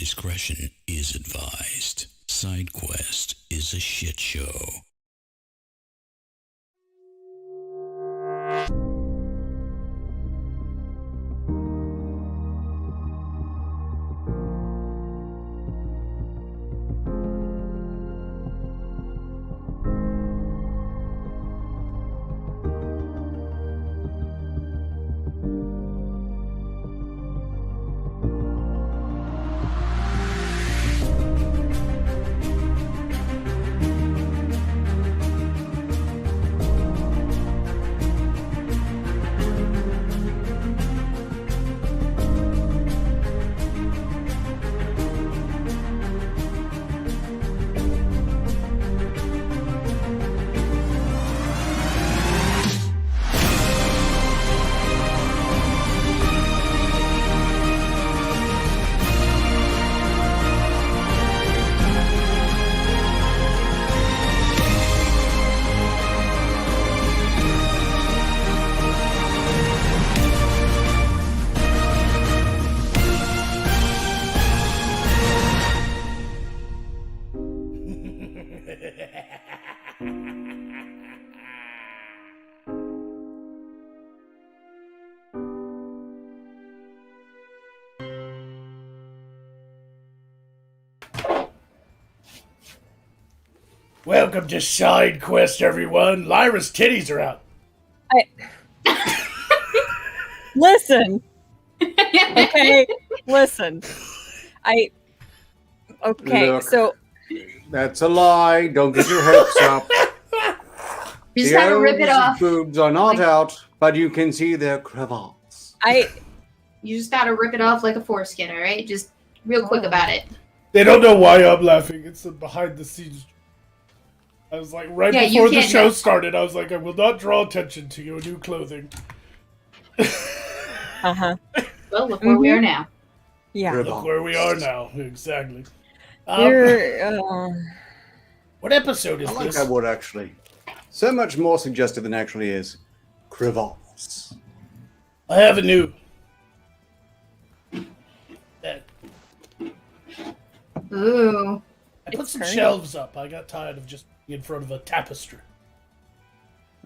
discretion is advised. Side Quest is a shit show. Welcome to Side Quest, everyone. Lyra's titties are out. Listen. Okay, listen. Okay, Look, so... That's a lie. Don't get your hopes up. You just gotta rip it off. Boobs are not out, but you can see their cravats. You just gotta rip it off like a foreskin, alright? Just real quick about it. They don't know why I'm laughing. It's a behind the scenes. I was like, before the show started, I was like, I will not draw attention to your new clothing. Uh-huh. Well, look where we are now. Yeah. Look where we are now. Exactly. What episode is I like this? that word, actually. So much more suggestive than actually is. Cravats. I have a new... Ooh. I put some shelves up. I got tired of just being in front of a tapestry.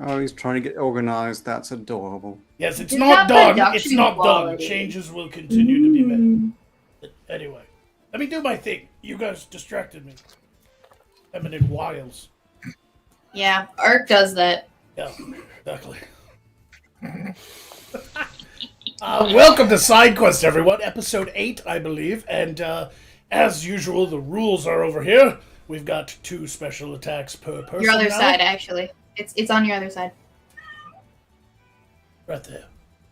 Oh, he's trying to get organized. That's adorable. Yes, it's Is not that done. It's not done. quality? Changes will continue to be made. But anyway, let me do my thing. You guys distracted me. Feminine wiles. Yeah, Ark does that. Yeah, exactly. Welcome to Side Quest, everyone. Episode 8, I believe. And as usual, the rules are over here. We've got 2 special attacks per person. Your other now. side, actually. It's on your other side. Right there.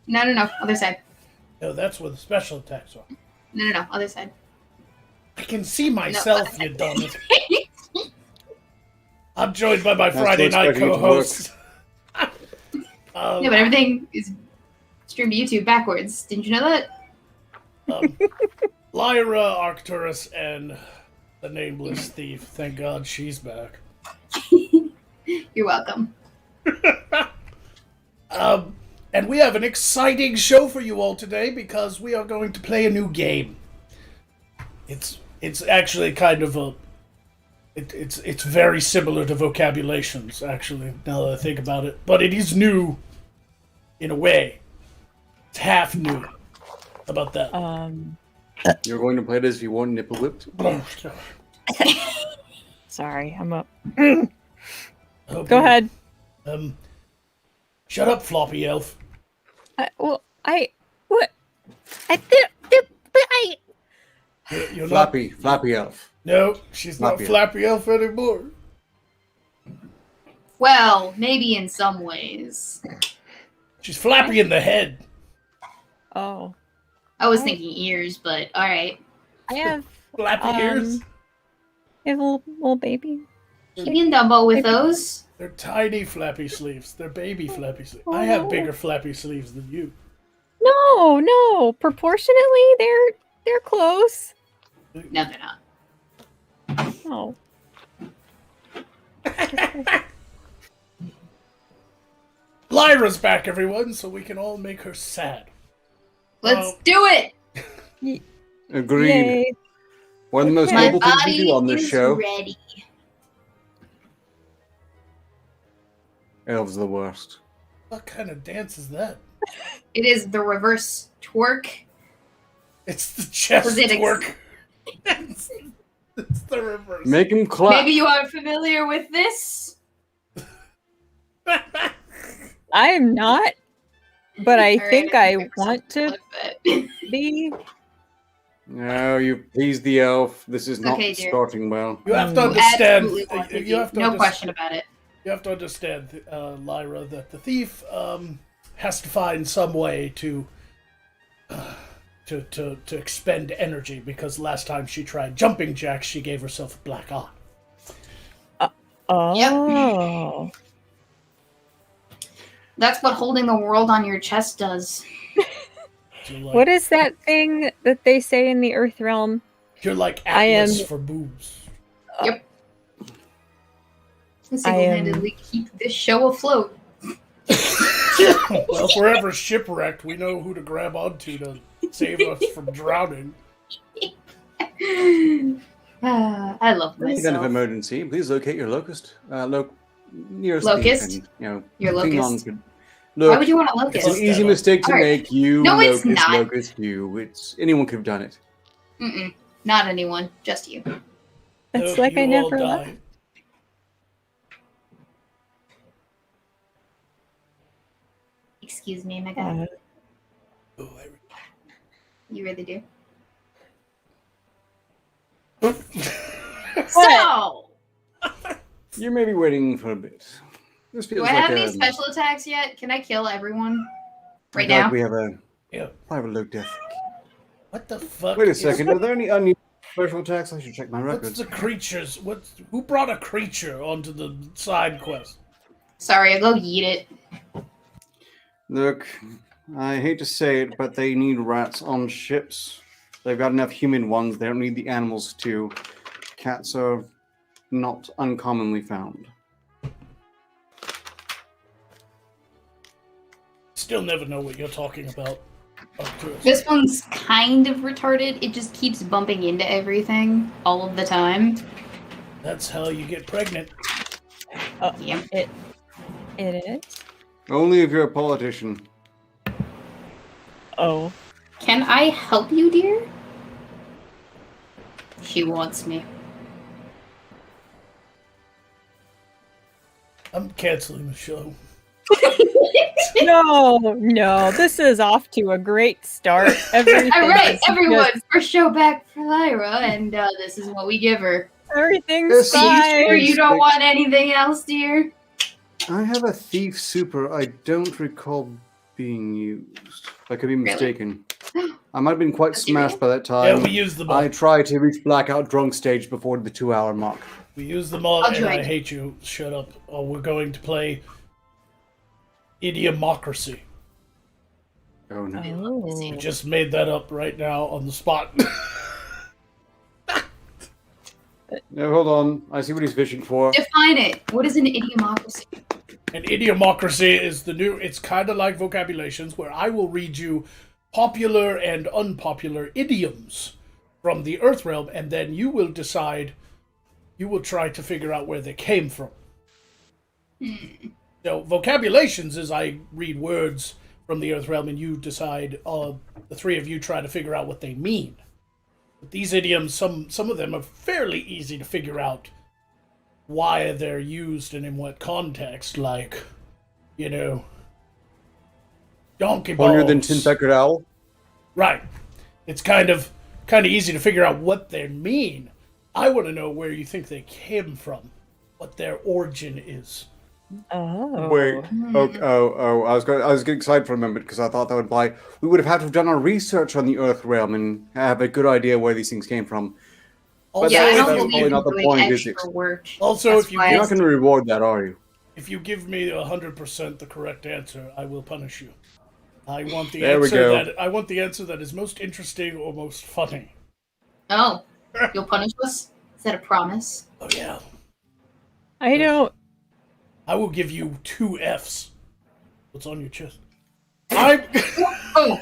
No, other side. No, that's where the special attacks are. No, other side. I can see myself, you dummies. I'm joined by my That's Friday what's night expecting you to co-host. Yeah, but everything is streamed to YouTube backwards. Didn't you know that? Lyra, Arcturus, and the Nameless Thief. Thank God she's back. You're welcome. And we have an exciting show for you all today because we are going to play a new game. It's actually kind of a... It's very similar to Vocabulations, actually, now that I think about it. But it is new, in a way. It's half new. How about that? You're going to play this if you want nipple whipped? Sorry, I'm up. Okay. Go ahead. Shut up, floppy elf. What? I You're not... Flappy elf. No, she's not Flappy Elf anymore. Well, maybe in some ways. She's Flappy in the head. Oh. I was thinking ears, but alright. I have Flappy ears? I have a little baby. You can Dumbo with those. They're tiny flappy sleeves. They're baby flappy sleeves. I have bigger flappy sleeves than you. No. Proportionately, they're close. No, they're not. No. Lyra's back, everyone, so we can all make her sad. Let's do it! Agreed. Yay. One of the most My noble things we body do on this is show. ready. Elves are the worst. What kind of dance is that? It is the reverse twerk. It's the chest Was it twerk. It's the reverse. Make him clap. Maybe you aren't familiar with this. I am not, but I All right, think I I think want to Clip it. be. No, you please the elf. This is not Okay, dear. starting well. You have to You understand. absolutely want to You be. have to No question about it. You have to understand, Lyra, that the thief has to find some way to expend energy, because last time she tried jumping jacks, she gave herself a black eye. Oh. That's what holding the world on your chest does. So, like, What is that thing that they say in the Earth realm? You're like I Atlas am- for boobs. Yep. Single-handedly keep this show afloat. Well, if we're ever shipwrecked, we know who to grab onto to save us from drowning. I love In the event of myself. emergency, please locate your locust. Nearest Locust? thief and, Your cling locust? on to- Why Look, would you want a it's locust? an easy mistake to Alright. make. You, No, it's locust, not. locust, you. It's anyone could have done it. Mm-mm. Not anyone. Just you. It's Ugh, like I you all never die. left. Excuse me, my guy. Oh, You really do. I- So, You may be waiting for a bit. This do feels I like have a, any special attacks yet? Can I kill everyone right I feel like now? we have a Yeah. private look death. What the fuck? Wait a is- second. Are there any unusual special attacks? I should check my What's records. the creatures? Who brought a creature onto the side quest? Sorry, I'll go yeet it. Look, I hate to say it, but they need rats on ships. They've got enough human ones. They don't need the animals too. Cats are not uncommonly found. Still never know what you're talking about. Up to us. This one's kind of retarded. It just keeps bumping into everything all of the time. That's how you get pregnant. Yeah. It is. Only if you're a politician. Oh. Can I help you, dear? She wants me. I'm canceling the show. No, this is off to a great start. Everything All right, is everyone, just- first show back for Lyra, and this is what we give her. everything's This- Are you sure fine. you don't want anything else, dear? I have a thief super I don't recall being used. I could be Really? mistaken. I might have been quite Does he smashed by that Yeah, time. we use them all. I tried to reach blackout drunk stage before the 2-hour mark. We use them all, I'll and join I you. hate you. Shut up. Oh, we're going to play Idiomocracy. Oh no. We Oh. just made that up right now on the spot. No, hold on. I see what he's fishing for. Define it. What is an idiomocracy? An idiomocracy is the new. It's kind of like vocabulations, where I will read you popular and unpopular idioms from the Earth realm, and then you will decide. You will try to figure out where they came from. So vocabulations is I read words from the Earth realm, and you decide. The three of you try to figure out what they mean. But these idioms, some of them are fairly easy to figure out why they're used and in what context. Like, you know, donkey balls. Funnier than tin-peckered owl? Right. It's kind of easy to figure out what they mean. I want to know where you think they came from, what their origin is. Oh. Wait. Oh. I was getting excited for a moment because I thought that would imply we would have had to have done our research on the Earth realm and have a good idea where these things came from. Also, Yeah, I if don't that's you, believe probably in not the doing point, is extra it? work. Also, That's if you why You're I not going to reward that, are you? if you give me 100% the correct answer, I will punish you. I want the There we answer go. that I want the answer that is most interesting or most funny. Oh, you'll punish us? Is that a promise? Oh yeah. I don't. I will give you 2 Fs. What's on your chest? I Oh,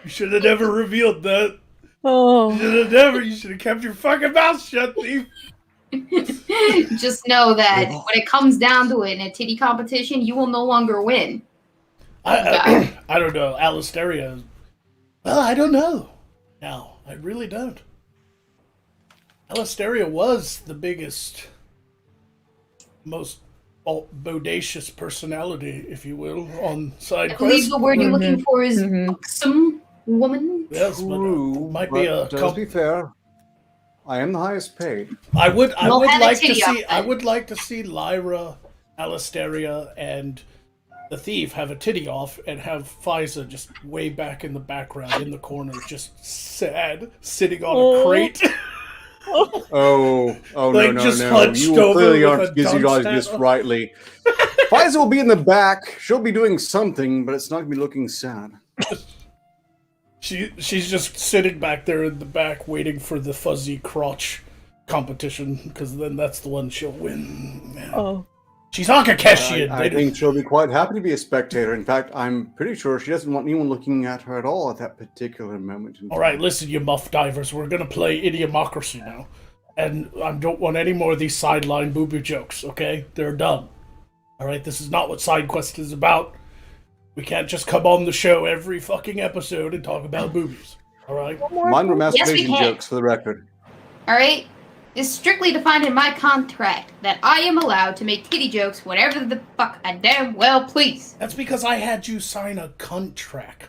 You should have never revealed that. Oh. You should have kept your fucking mouth shut, thief. Just know that when it comes down to it in a titty competition, you will no longer win. I don't know. Alisteria. Well, I don't know. Now, I really don't. Alisteria was the biggest, most bodacious personality, if you will, on side I believe quest. the word you're looking for is buxom woman. Yes, True, might be a. to be fair, I am the highest paid. I would Well, have a like to titty see. off I then. would like to see Lyra, Alisteria, and the thief have a titty off, and have Fiza just way back in the background, in the corner, just sad, sitting on a crate. Oh, Like, no, just no. hunched You over clearly with aren't a visualizing dunk this stand. rightly. Fiza will be in the back. She'll be doing something, but it's not going to be looking sad. She's just sitting back there in the back, waiting for the fuzzy crotch competition, because then that's the one she'll win. Oh. She's Hakakeshian. I think she'll be quite happy to be a spectator. In fact, I'm pretty sure she doesn't want anyone looking at her at all at that particular moment. All right, listen, you muff divers. We're gonna play Idiomocracy now, and I don't want any more of these sideline boo-boo jokes. Okay, they're done. All right, this is not what side quest is about. We can't just come on the show every fucking episode and talk about boobies. All right. Mine were masturbation can. jokes, for the record. All right. It's strictly defined in my contract that I am allowed to make titty jokes whatever the fuck I damn well please. That's because I had you sign a contract.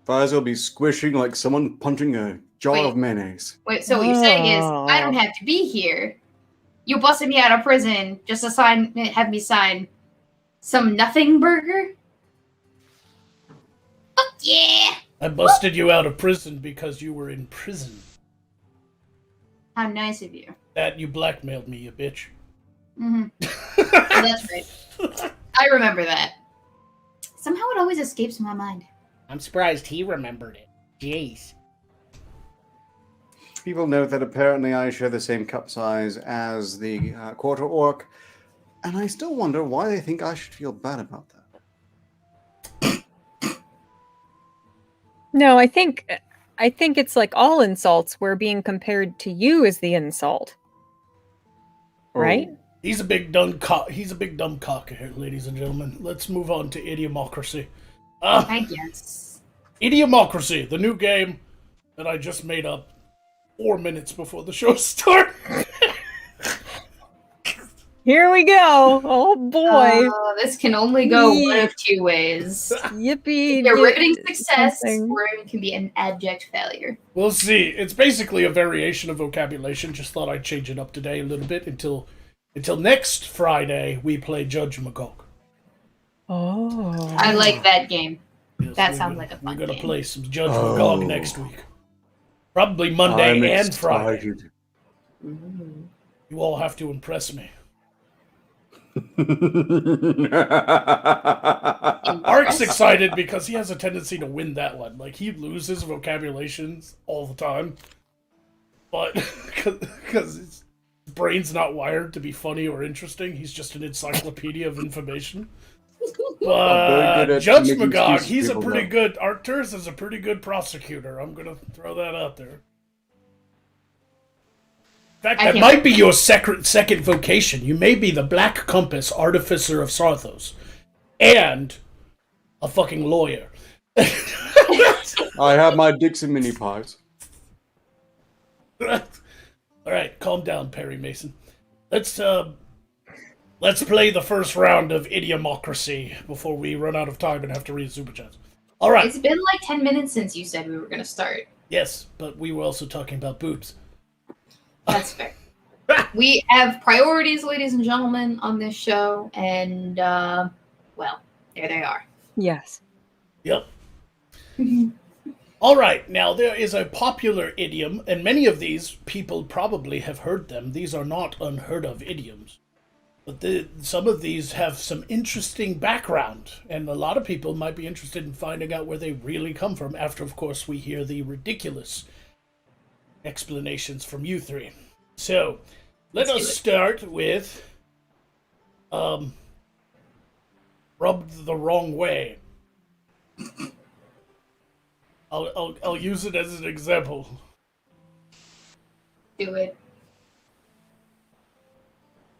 Fiza will be squishing like someone punching a jar Wait. of mayonnaise. Wait, so what you're saying is I don't have to be here. You busted me out of prison just to have me sign some nothing burger? Fuck yeah! I busted you out of prison because you were in prison. How nice of you. That you blackmailed me, you bitch. Mm-hmm. That's right. I remember that. Somehow it always escapes my mind. I'm surprised he remembered it. Jeez. People note that apparently I share the same cup size as the quarter orc, and I still wonder why they think I should feel bad about that. No, I think it's like all insults. We're being compared to you as the insult, right? Oh. He's a big dumb cock. He's a big dumb cock here, ladies and gentlemen. Let's move on to Idiomocracy. I guess. Idiomocracy, the new game that I just made up 4 minutes before the show started. Here we go. Oh boy. This can only go one of two ways. Yippee. Either riveting success, something. or it can be an abject failure. We'll see. It's basically a variation of vocabulation. Just thought I'd change it up today a little bit until next Friday we play Judge Magog. Oh. I like that game. Yes, That we're sounds gonna- like a fun We're gonna game. play some Judge Magog next week. Probably Monday I'm and Friday. excited. You all have to impress me. Ark's excited because he has a tendency to win that one. Like, he loses vocabulations all the time. But, because his brain's not wired to be funny or interesting, he's just an encyclopedia of information. very But good at Judge making Magog, excuses he's a people pretty know. good, Arcturus is a pretty good prosecutor. I'm gonna throw that out there. In fact, I that can't might be your second vocation. You may be the Black Compass Artificer of Sarthos. And a fucking lawyer. I have my Dixon mini pies. Alright, calm down, Perry Mason. Let's play the first round of Idiomocracy before we run out of time and have to read Super Chats. Alright. It's been like 10 minutes since you said we were going to start. Yes, but we were also talking about boobs. That's fair. We have priorities, ladies and gentlemen, on this show, and, well, there they are. Yes. Yep. All right, now there is a popular idiom, and many of these people probably have heard them. These are not unheard of idioms. But some of these have some interesting background, and a lot of people might be interested in finding out where they really come from after, of course, we hear the ridiculous explanations from you three. So, let Let's do us it. start with rubbed the wrong way. I'll use it as an example. Do it.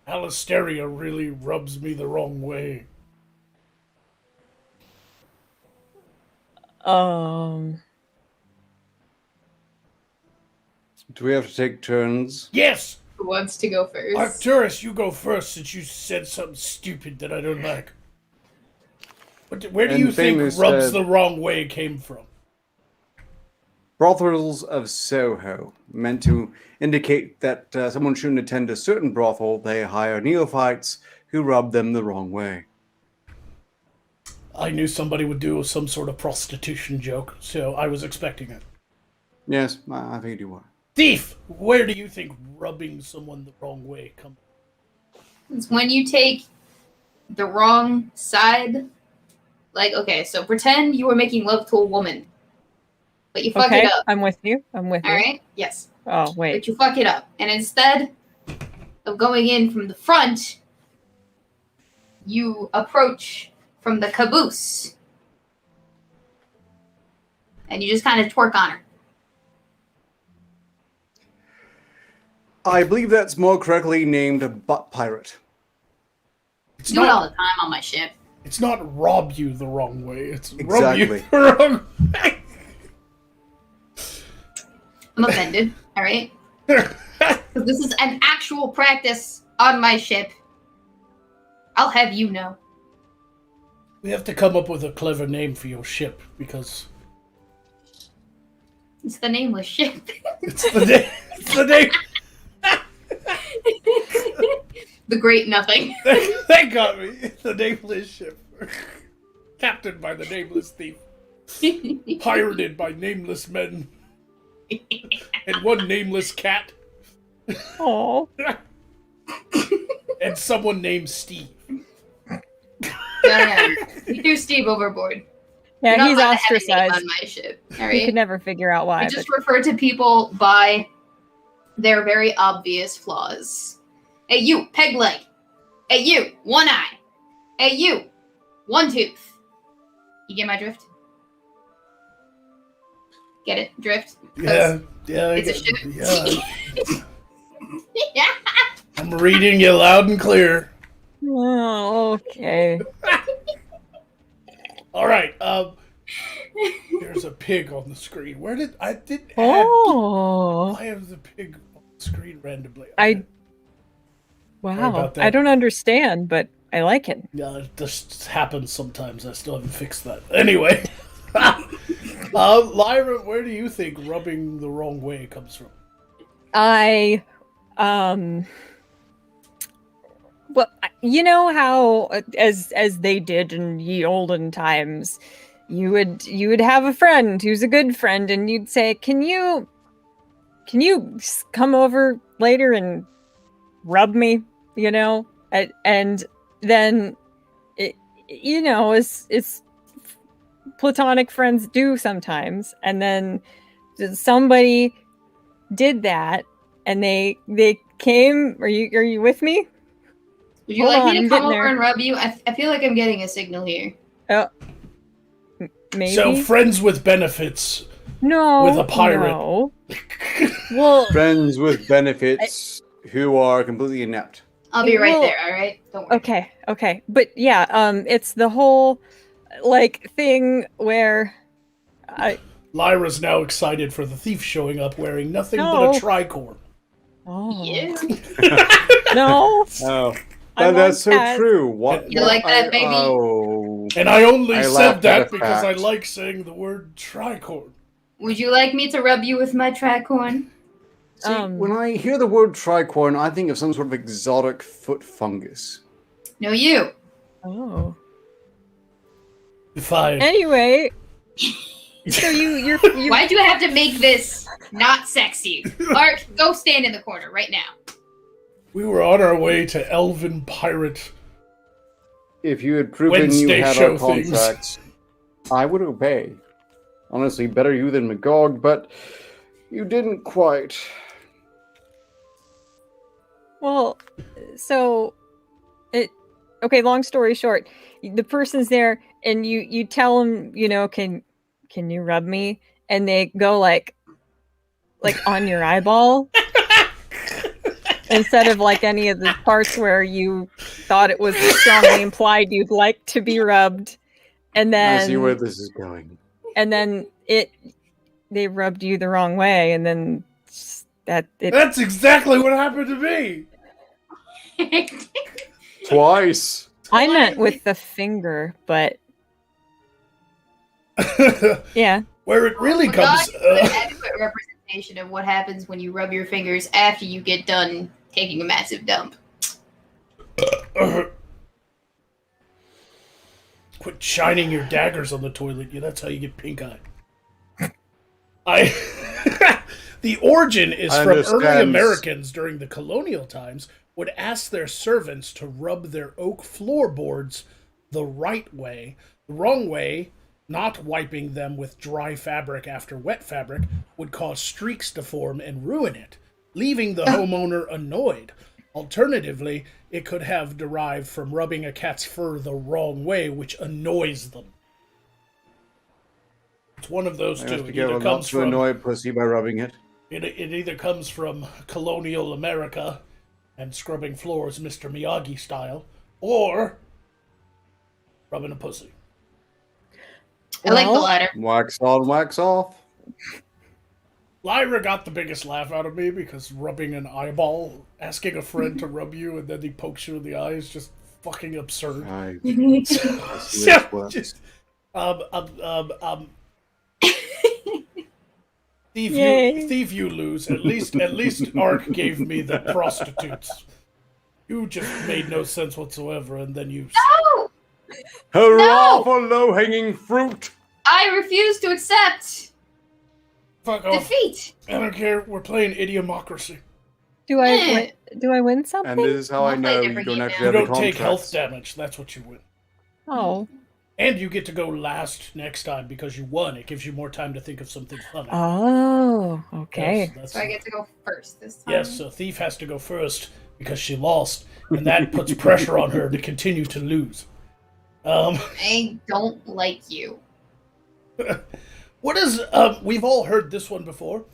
Alisteria really rubs me the wrong way. Do we have to take turns? Yes! Who wants to go first? Arcturus, you go first since you said something stupid that I don't like. Where do And you think famous, rubs the wrong way came from? Brothels of Soho, meant to indicate that someone shouldn't attend a certain brothel. They hire neophytes who rub them the wrong way. I knew somebody would do some sort of prostitution joke, so I was expecting it. Yes, I think you are. Thief! Where do you think rubbing someone the wrong way comes from? It's when you take the wrong side. Like, okay, so pretend you were making love to a woman, but you fuck it up. I'm with you. I'm with you. All right? Yes. Oh, wait. But you fuck it up. And instead of going in from the front, you approach from the caboose. And you just kind of twerk on her. I believe that's more correctly named a butt pirate. It's Do it all not, the time on my ship. it's not rob you the wrong way, it's rub Exactly. you the wrong way. I'm offended, all right? Because this is an actual practice on my ship. I'll have you know. We have to come up with a clever name for your ship, because It's the nameless ship. it's the name. It's the name. The Great Nothing. That got me. The nameless ship. Captained by the nameless thief. Pirated by nameless men. And one nameless cat. Oh. And someone named Steve. No. You threw Steve overboard. Yeah, You're not he's allowed to have a name ostracized. on my ship. All You right. could never figure out why. I just refer to people by their very obvious flaws. Hey, you, peg leg. Hey, you, one eye. Hey, you, one tooth. You get my drift? Get it? Drift? 'Cause Yeah. It's a ship. Yeah. Yeah. I'm reading you loud and clear. Oh, okay. All right. There's a pig on the screen. Where did I did? Oh. Why have the pig on the screen randomly? Wow. about that. I don't understand, but I like it. Yeah, it just happens sometimes. I still haven't fixed that. Anyway, Lyra, where do you think rubbing the wrong way comes from? Well, you know how as they did in ye olden times, you would have a friend who's a good friend, and you'd say, "Can you come over later and rub me?" You know, and then it's platonic friends do sometimes, and then somebody did that, and they came. Are you with me? Would you Hold like on, me I'm to come getting over there. and rub you? I feel like I'm getting a signal here. Maybe. So, friends with benefits No. with a pirate. No. Well, Friends with benefits who are completely inept. I'll be right Well, there, all right? Don't worry. okay. But yeah, it's the whole thing where Lyra's now excited for the thief showing up wearing nothing No. but a tricorn. oh Yeah. Oh, no. I that's want so that. true. What? You like that, baby? Oh. And I only I said laughed that at the because I fact. like saying the word tricorn. Would you like me to rub you with my tricorn? See, when I hear the word tricorn, I think of some sort of exotic foot fungus. No, you. Oh. Fine. Anyway, so you're Why'd you have to make this not sexy? Art, go stand in the corner right now. We were on our way to Elven Pirate. If you had proven Wednesday you had show our contract, I would obey. Honestly, better you than Magog, but you didn't quite. well, so okay, long story short, the person's there and you tell them, can you rub me? and they go like on your eyeball instead of like any of the parts where you thought it was strongly implied you'd like to be rubbed, and then I see where this is going. and then they rubbed you the wrong way, and then That's exactly what happened to me. Twice. I meant with the finger, but yeah. Where it really comes. An adequate representation of what happens when you rub your fingers after you get done taking a massive dump. Quit shining your daggers on the toilet. Yeah, that's how you get pink eye. The origin is from early Americans during the colonial times would ask their servants to rub their oak floorboards the right way. The wrong way, not wiping them with dry fabric after wet fabric, would cause streaks to form and ruin it, leaving the homeowner annoyed. Alternatively, it could have derived from rubbing a cat's fur the wrong way, which annoys them. It's one of those two. It either comes from annoy pussy by rubbing it. It either comes from colonial America and scrubbing floors Mr. Miyagi style, or rubbing a pussy. I like the latter. Wax on, wax off. Lyra got the biggest laugh out of me because rubbing an eyeball, asking a friend to rub you and then he pokes you in the eye is just fucking absurd. Thief, you lose. At least Ark gave me the prostitutes. You just made no sense whatsoever, and then you. No! Hurrah for low-hanging fruit! I refuse to accept Fuck off. defeat. I don't care. We're playing Idiomocracy. Do I win something? And this is how I know you don't actually You have don't a take health contract. damage. That's what you win. Oh. And you get to go last next time because you won. It gives you more time to think of something funny. Oh, okay. That's So I get to go first this time. yes, so Thief has to go first because she lost, and that puts pressure on her to continue to lose. I don't like you. What is we've all heard this one before.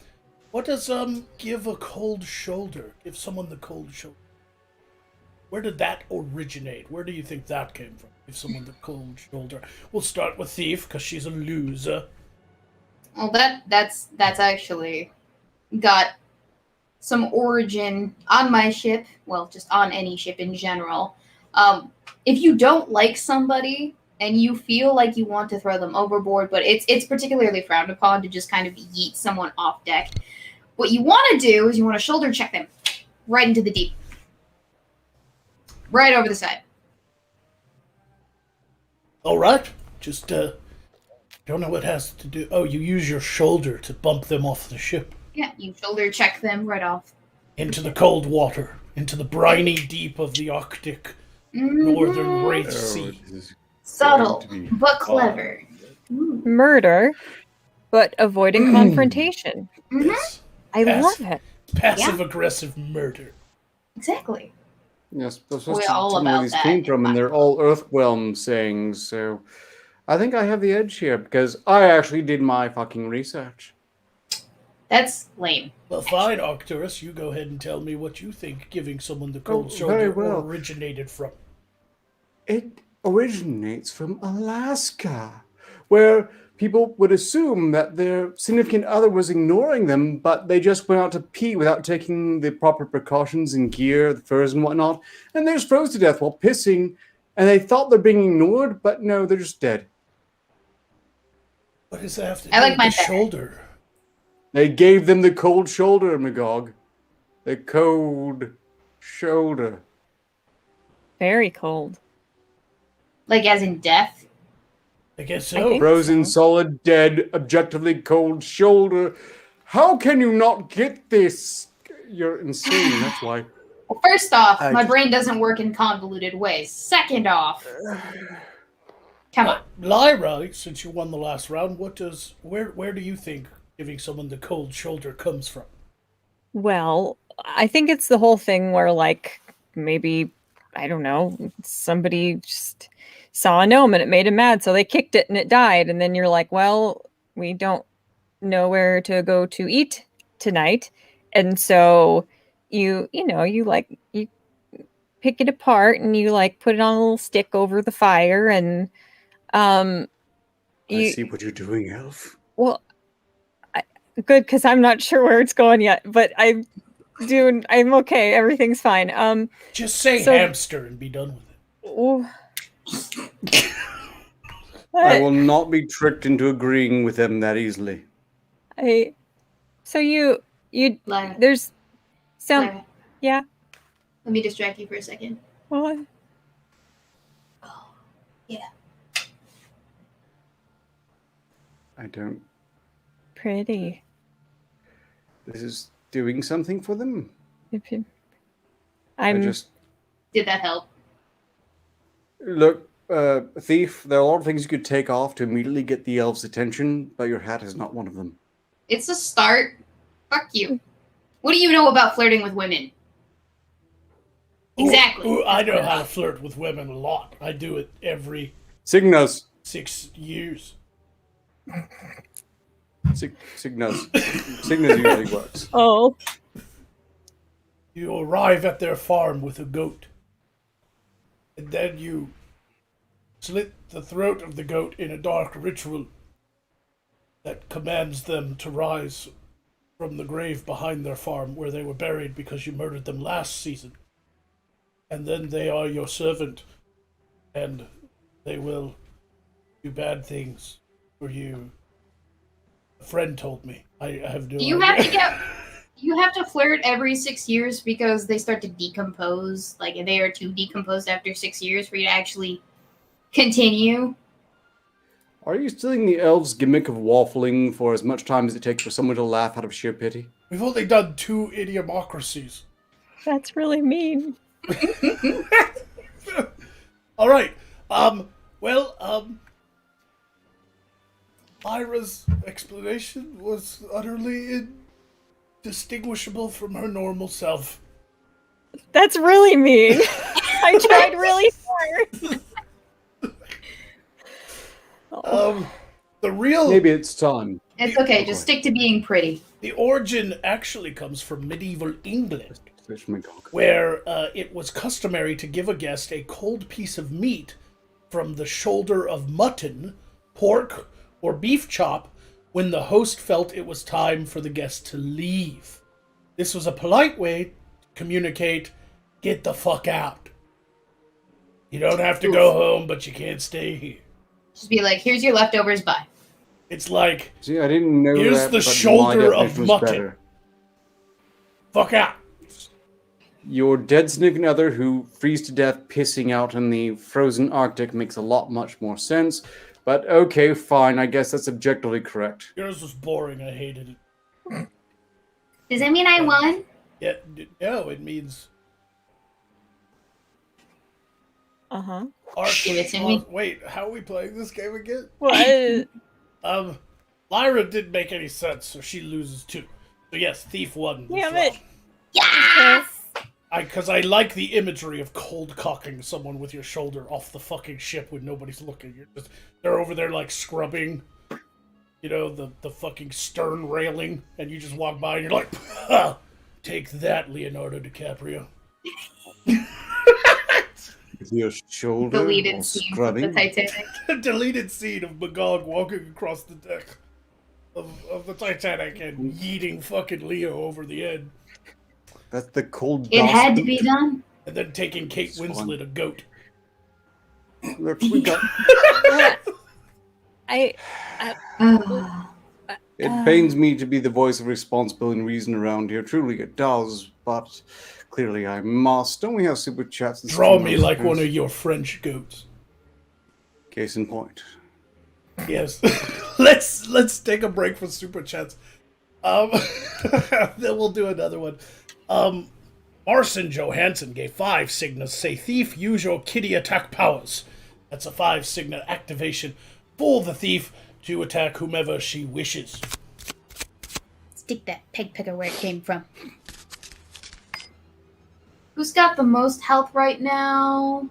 What does give a cold shoulder? Give someone the cold shoulder. Where did that originate? Where do you think that came from? Give someone the cold shoulder. We'll start with Thief because she's a loser. Well, that's actually got some origin on my ship. Well, just on any ship in general. If you don't like somebody and you feel like you want to throw them overboard, but it's particularly frowned upon to just kind of yeet someone off deck, what you want to do is you want to shoulder check them right into the deep. Right over the side. All right. Just don't know what it has to do. Oh, you use your shoulder to bump them off the ship. Yeah, you shoulder check them right off. Into the cold water. Into the briny deep of the Arctic northern Wraith Sea. Subtle, but clever. Murder, but avoiding confrontation. Yes. I love it. Passive-aggressive murder. Exactly. Yes, that's We're what all some about of these that. came from, and they're all Earthwhelm sayings, so I think I have the edge here, because I actually did my fucking research. That's lame. Well, fine, Arcturus. You go ahead and tell me what you think giving someone the cold very shoulder well. originated from. It originates from Alaska, where people would assume that their significant other was ignoring them, but they just went out to pee without taking the proper precautions and gear, the furs and whatnot, and they just froze to death while pissing, and they thought they're being ignored, but no, they're just dead. What does that have to do I like with mine the better. shoulder? They gave them the cold shoulder, Magog. The cold shoulder. Very cold. Like as in death. I guess I so. think- Frozen, solid, dead, objectively cold shoulder. How can you not get this? You're insane, that's why. Well, first off, I my just- brain doesn't work in convoluted ways. Second off, come on. Lyra, since you won the last round, where do you think giving someone the cold shoulder comes from? Well, I think it's the whole thing where, like, maybe, I don't know, somebody just saw a gnome and it made him mad, so they kicked it and it died. And then you're like, well, we don't nowhere to go to eat tonight, and so you pick it apart and you like put it on a little stick over the fire, and I see what you're doing, Elf. well, good, because I'm not sure where it's going yet, but I'm okay. Everything's fine. Just say hamster and be done with it. I will not be tricked into agreeing with them that easily. Lyra. There's some, Lyra, yeah. let me distract you for a second. What? Oh, yeah. I don't. Pretty. This is doing something for them. Did that help? Look, Thief, there are a lot of things you could take off to immediately get the elves' attention, but your hat is not one of them. It's a start. Fuck you. What do you know about flirting with women? Exactly. Ooh, I know how to flirt with women a lot. I do it every Signos. 6 years. Signos. Signos usually works. Oh. You arrive at their farm with a goat. And then you slit the throat of the goat in a dark ritual that commands them to rise from the grave behind their farm where they were buried because you murdered them last season. And then they are your servant, and they will do bad things for you. A friend told me. I have no idea. You have to flirt every 6 years because they start to decompose. Like, they are too decomposed after 6 years for you to actually continue. Are you stealing the elves' gimmick of waffling for as much time as it takes for someone to laugh out of sheer pity? We've only done 2 idiomocracies. That's really mean. All right. Lyra's explanation was utterly indistinguishable from her normal self. That's really mean. I tried really hard. The real... Maybe it's time. It's okay, just stick to being pretty. The origin actually comes from medieval England, where it was customary to give a guest a cold piece of meat from the shoulder of mutton, pork, or beef chop when the host felt it was time for the guest to leave. This was a polite way to communicate, get the fuck out. You don't have to go home, but you can't stay here. Just be like, here's your leftovers, bye. It's like, see, I didn't know here's that, the but shoulder my of definition was mutton. better. Fuck out. Your dead significant other who freeze to death pissing out in the frozen Arctic makes a lot much more sense. But okay, fine, I guess that's objectively correct. Yours was boring, I hated it. Does that mean I won? Yeah, no, it means... Uh-huh. Give it to me. Wait, how are we playing this game again? What? Lyra didn't make any sense, so she loses too. So yes, Thief won. Damn it. Yes! Because I like the imagery of cold cocking someone with your shoulder off the fucking ship when nobody's looking. They're over there like scrubbing, the fucking stern railing, and you just walk by and you're like, take that, Leonardo DiCaprio. With your shoulder Deleted scene of the Titanic. Deleted scene of Magog walking across the deck of the Titanic and yeeting fucking Leo over the end. That's the cold. It had to be done. And then taking Kate Winslet, a goat. Look, we got. It pains me to be the voice of responsibility and reason around here. Truly, it does. But clearly, I must. Don't we have super chats? Draw me like one of your French goats. Case in point. Yes. let's take a break for super chats. Then we'll do another one. Marcin Johansson gave 5 signas. Say, Thief, use your kitty attack powers. That's a 5 signa activation for the Thief to attack whomever she wishes. Stick that peg picker where it came from. Who's got the most health right now?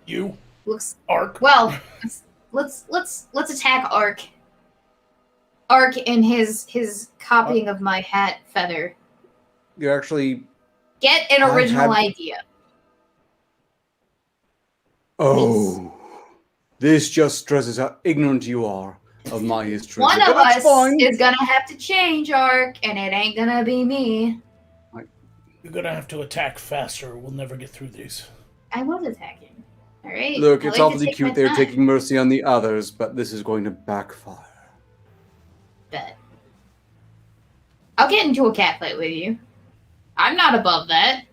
You. Looks. Ark. Well, let's attack Ark. Ark in his copying of my hat feather. You actually. Get an original idea. Oh, this just stresses how ignorant you are of my history. One But of that's us fine. is gonna have to change, Ark, and it ain't gonna be me. You're gonna have to attack faster. We'll never get through these. I was attacking. All right. Look, I it's like to awfully take cute my they're time. taking mercy on the others, but this is going to backfire. Bet. I'll get into a cat fight with you. I'm not above that.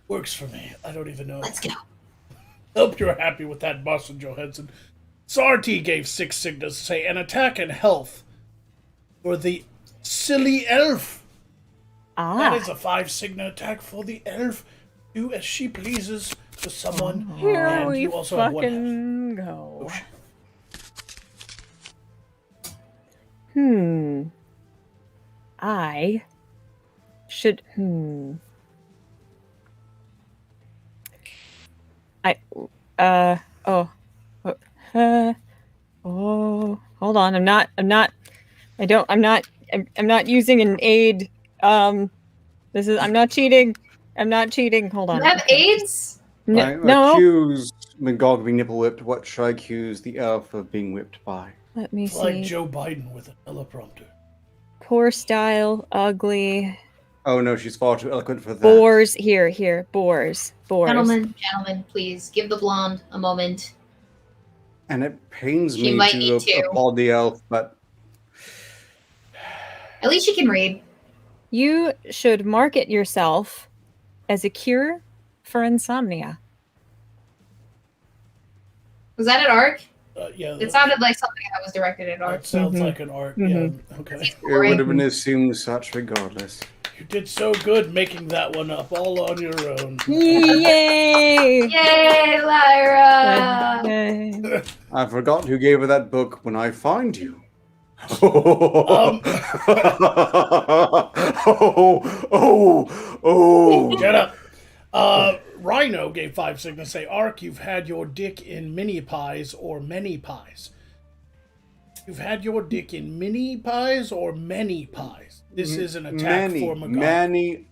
Works for me. I don't even know. Let's go. Hope you're happy with that, Boston Johansson. Sarty gave 6 signas to say an attack and health for the silly elf. That is a 5 signa attack for the elf. Do as she pleases to someone. Here and we you also have 1 health. fucking go. I should. Hold on. I'm not using an aid. I'm not cheating. Hold on. You have AIDS? I No. accuse Magog of being nipple whipped. What should I accuse the elf of being whipped by? Let me It's see. like Joe Biden with a teleprompter. Poor style, ugly. Oh no, she's far too eloquent for that. Boars. Here. Boars. Gentlemen, please give the blonde a moment. And it pains She me might to need to. applaud the elf, but At least she can read. You should market yourself as a cure for insomnia. Was that at Ark? Yeah. It sounded like something that was directed at Ark. That sounds like an art. Yeah. Okay. it would have been assumed such regardless. You did so good making that one up all on your own. Yay! Yay, Lyra! I forgot who gave her that book. When I find you. Shut up. Rhino gave 5 signas. Say, Ark, you've had your dick in mini pies or many pies. You've had your dick in mini pies or many pies. This is an attack for Magog.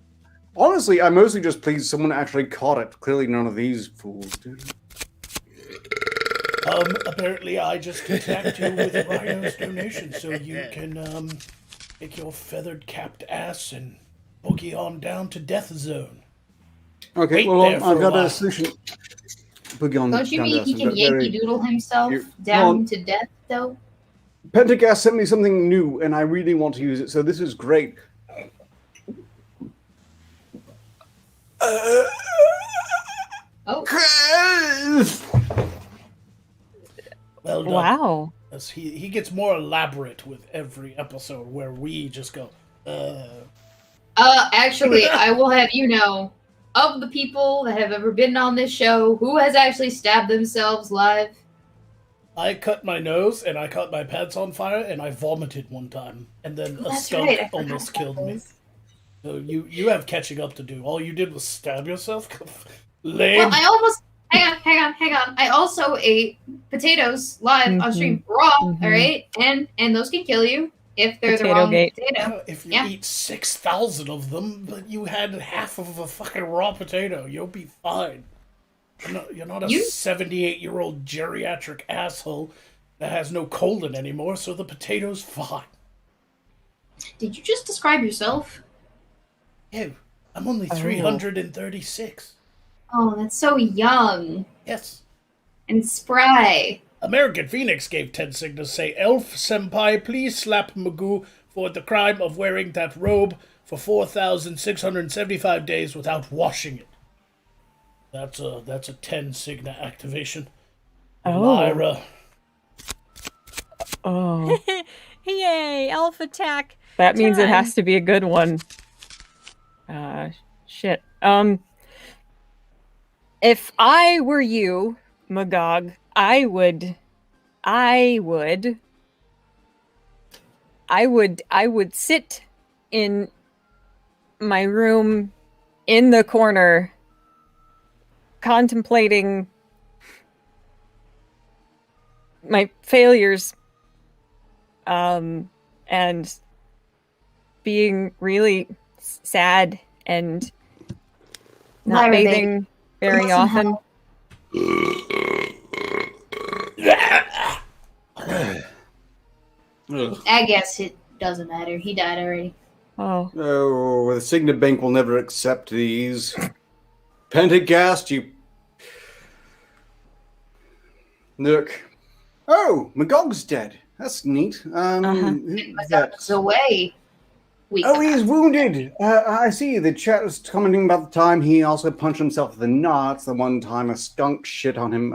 Honestly, I'm mostly just pleased someone actually caught it. Clearly none of these fools did. Apparently I just attacked you with Rhino's donation, so you can take your feathered capped ass and boogie on down to Death Zone. Okay, Wait well, there for I've a got while. a solution. Boogie on Don't you down mean to he us. can I've got Yankee Doodle himself Here, down hold on. to death, though? Pentagast sent me something new, and I really want to use it, so this is great. Oh, Well done. Wow. Yes, he gets more elaborate with every episode where we just go, actually, I will have you know, of the people that have ever been on this show, who has actually stabbed themselves live? I cut my nose and I caught my pants on fire and I vomited one time and then a That's skunk right, I forgot almost about killed me. those. So you have catching up to do. All you did was stab yourself. Lame. Well, I almost hang on. I also ate potatoes live on stream raw, all right? And those can kill you if they're the wrong Potato-gate. potato. If you Yeah. eat 6,000 of them, but you had half of a fucking raw potato, you'll be fine. You're not a 78-year-old geriatric asshole that has no colon anymore, so the potato's fine. Did you just describe yourself? Ew, I'm only 336. Oh, that's so young Yes. and spry. American Phoenix gave 10 signas. Say, Elf Senpai, please slap Magoo for the crime of wearing that robe for 4,675 days without washing it. That's a 10 signa activation. Lyra. Oh. Yay, elf attack. That means it Time. has to be a good one. Shit. If I were you, Magog, I would sit in my room in the corner contemplating my failures and being really sad and not Lyra, bathing very Listen, often. I guess it doesn't matter. He died already. Oh, Oh, the Signet Bank will never accept these. Pentagast, you... Look. Oh, Magog's dead. That's neat. That's away. Oh, he's wounded. I see. The chat was commenting about the time he also punched himself with the knots. The one time a skunk shit on him.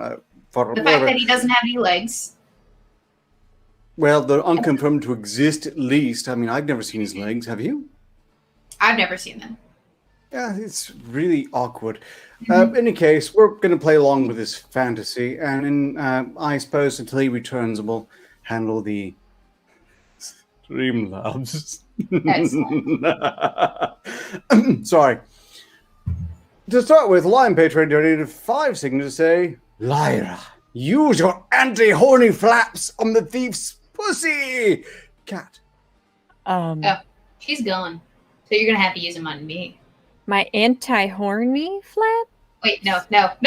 For The fact that he doesn't have any legs. Well, they're unconfirmed to exist at least. I mean, I've never seen his legs. Have you? I've never seen them. Yeah, it's really awkward. In any case, we're going to play along with this fantasy, and I suppose until he returns, we'll handle the Streamlabs. Sorry. To start with, Lion Patron donated 5 signatures to say, Lyra, use your anti-horny flaps on the thief's pussy! Cat. Oh, she's gone. So you're going to have to use them on me. My anti-horny flap? Wait, no, stop!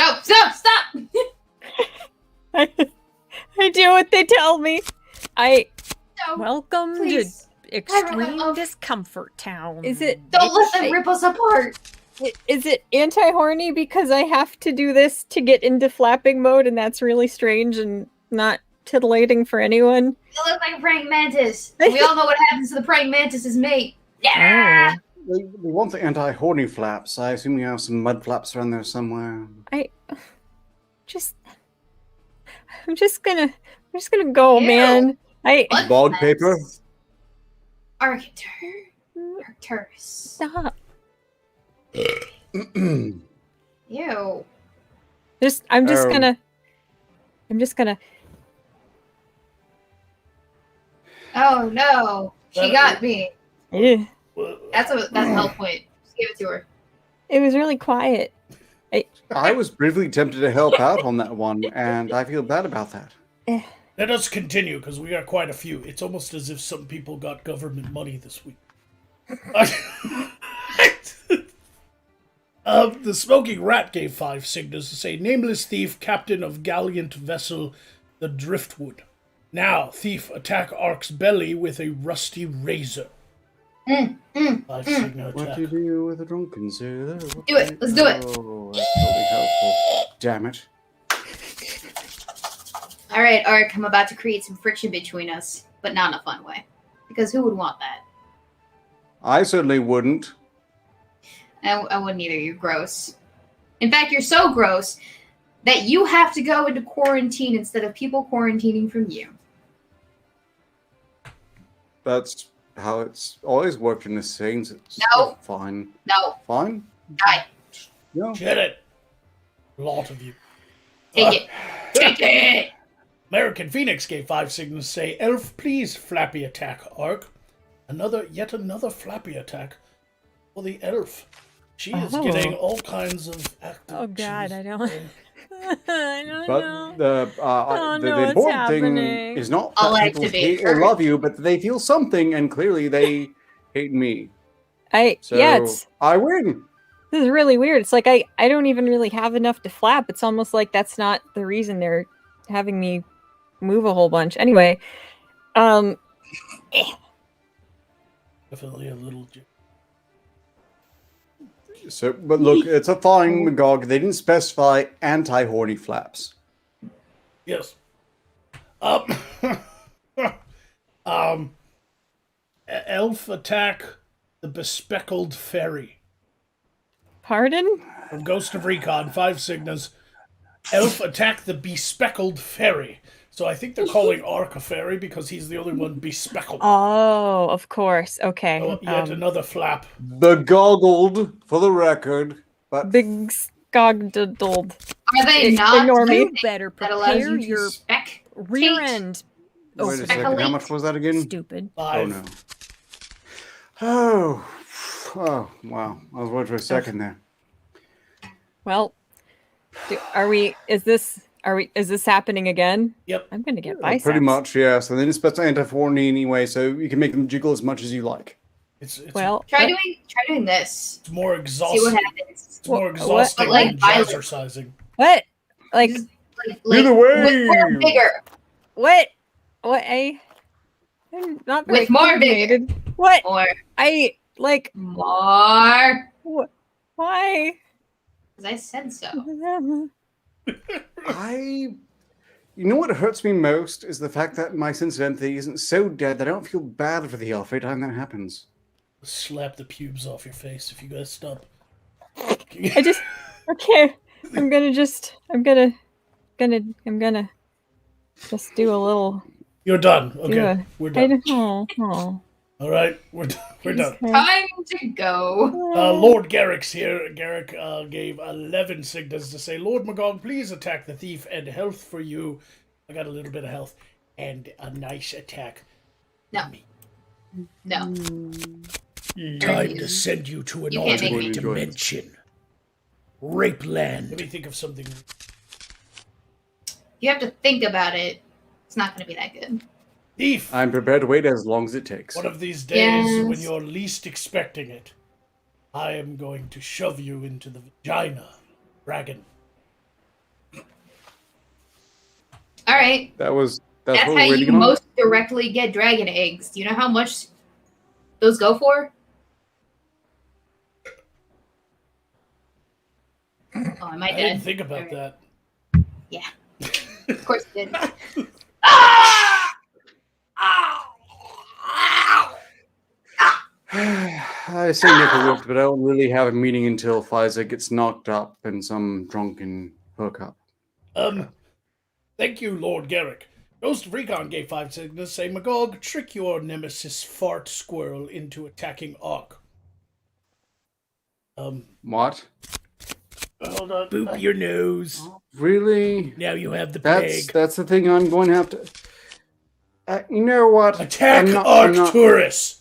I do what they tell me. No, Welcome please. to Extreme love- Discomfort Town. Is it Don't let them rip us apart. is it anti-horny because I have to do this to get into flapping mode, and that's really strange and not titillating for anyone? You look like a praying mantis. We all know what happens to the praying mantis's mate. Yeah! We want the anti-horny flaps. I assume you have some mud flaps around there somewhere. I'm just gonna go, Ew. man. What? Bog paper? Arcturus. Stop. Ew. I'm just Oh. gonna. Oh no. She got me. Yeah. That's a help point. Just give it to her. It was really quiet. I was briefly tempted to help out on that one, and I feel bad about that. Let us continue, because we got quite a few. It's almost as if some people got government money this week. The Smoking Rat gave 5 signals to say, Nameless thief, captain of gallant vessel, the Driftwood. Now, thief, attack Ark's belly with a rusty razor. 5 signal What attack. do you do with a drunken sailor? Do it. Let's do it. Oh, that's really helpful. Damn it. Alright, Ark, I'm about to create some friction between us, but not in a fun way. Because who would want that? I certainly wouldn't. I wouldn't either. You're gross. In fact, you're so gross that you have to go into quarantine instead of people quarantining from you. That's how it's always worked in the Saints. It's No. fine. No. Fine? Die. No. Get it. A lot of you. Take it. Take it! American Phoenix gave 5 signals to say, Elf, please, flappy attack, Ark. Yet another flappy attack for the elf. She is Oh. getting all kinds of active. Oh God, she's- I don't. I don't But know. the know the what's important thing happening. is not I'll that people activate hate or her. love you, but they feel something, and clearly they hate me. So This I win. is really weird. It's like I don't even really have enough to flap. It's almost like that's not the reason they're having me move a whole bunch. Anyway, Definitely a little. So, but look, it's a fine Magog. They didn't specify anti-horny flaps. Yes. Elf attack the bespeckled fairy. pardon? From Ghost of Recon, 5 signals. Elf attack the bespeckled fairy. So I think they're calling Ark a fairy because he's the only one bespeckled. Oh, of course. Okay. So yet another flap. Begoggled, for the record, but Big skogdoddled. Are they It- not ignore me. something Better that allows prepare you to your spec? rear Kate. end. wait a second. How speculate. much was that again? Stupid. 5. Oh no. Oh, wow. I was worried for a second there. Well, are we? Is this Are we? Is this happening again? Yep. I'm gonna get biceps. Pretty much, yeah. So then it's better anti-4 anyway, so you can make them jiggle as much as you like. It's Well, Try doing this. it's more See exhausting. what happens. It's more What? exhausting But, like, than violent. jazzercising. what? Like Just, like Either way. with more vigor. what? What? I'm not very With more vigor. coordinated. What? Or I like. more. What? Why? Because I said so. You know what hurts me most is the fact that my sense of empathy isn't so dead that I don't feel bad for the elf every time that happens. Slap the pubes off your face if you guys stop. I just. Okay. I'm gonna just do a little. You're done. do Okay, a- we're I done. don't know. All right, we're done. Time to go. Lord Garrick's here. Garrick gave 11 signals to say, Lord Magog, please attack the thief and health for you. I got a little bit of health and a nice attack. No. No. Time to send you to an You can't make alternate me. dimension. Rape land. Let me think of something. You have to think about it. It's not going to be that good. Thief! I'm prepared to wait as long as it takes. One of these days, Yes. when you're least expecting it, I am going to shove you into the vagina, dragon. All right. That's That's what how we're you waiting on? most directly get dragon eggs. Do you know how much those go for? Oh, am I I dead? didn't think about All right. that. Yeah. Of course you did. I say never whipped, but I don't really have a meeting until Fliza gets knocked up in some drunken hookup. Thank you, Lord Garrick. Ghost of Recon gave 5 signals, say, Magog, trick your nemesis fart squirrel into attacking Orc. What? Hold on. Boop your nose. Really? Now you have the plague. That's the thing I'm going to have to... you know what? Attack I'm not- Arcturus!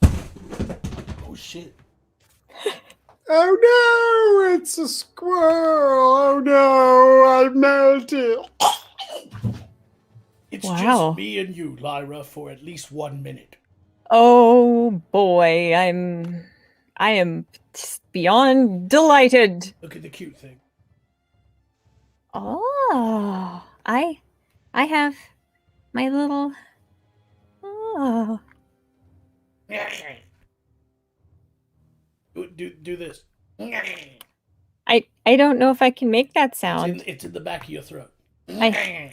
Oh, shit. Oh no! It's a squirrel! Oh no! I melted! It's Wow. just me and you, Lyra, for at least 1 minute. Oh boy, I am beyond delighted. Look at the cute thing. Oh, I have my little. Oh, Do this. I don't know if I can make that sound. It's in the back of your throat. I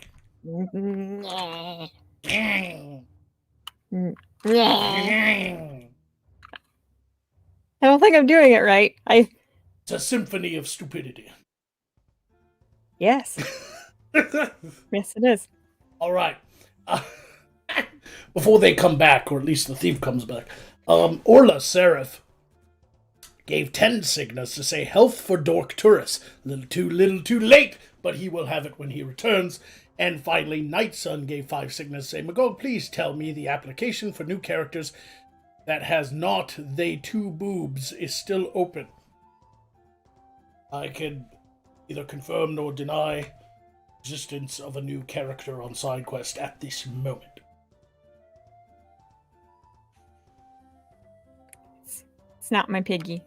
don't think I'm doing it right. It's a symphony of stupidity. Yes, yes it is. All right. Before they come back, or at least the thief comes back, Orla Seraph gave 10 signals to say health for Dork Turris. Little too late, but he will have it when he returns. And finally, Night Sun gave 5 signals to say, Magog, please tell me the application for new characters that has not they two boobs is still open. I can either confirm nor deny existence of a new character on SideQuest at this moment. It's not my piggy.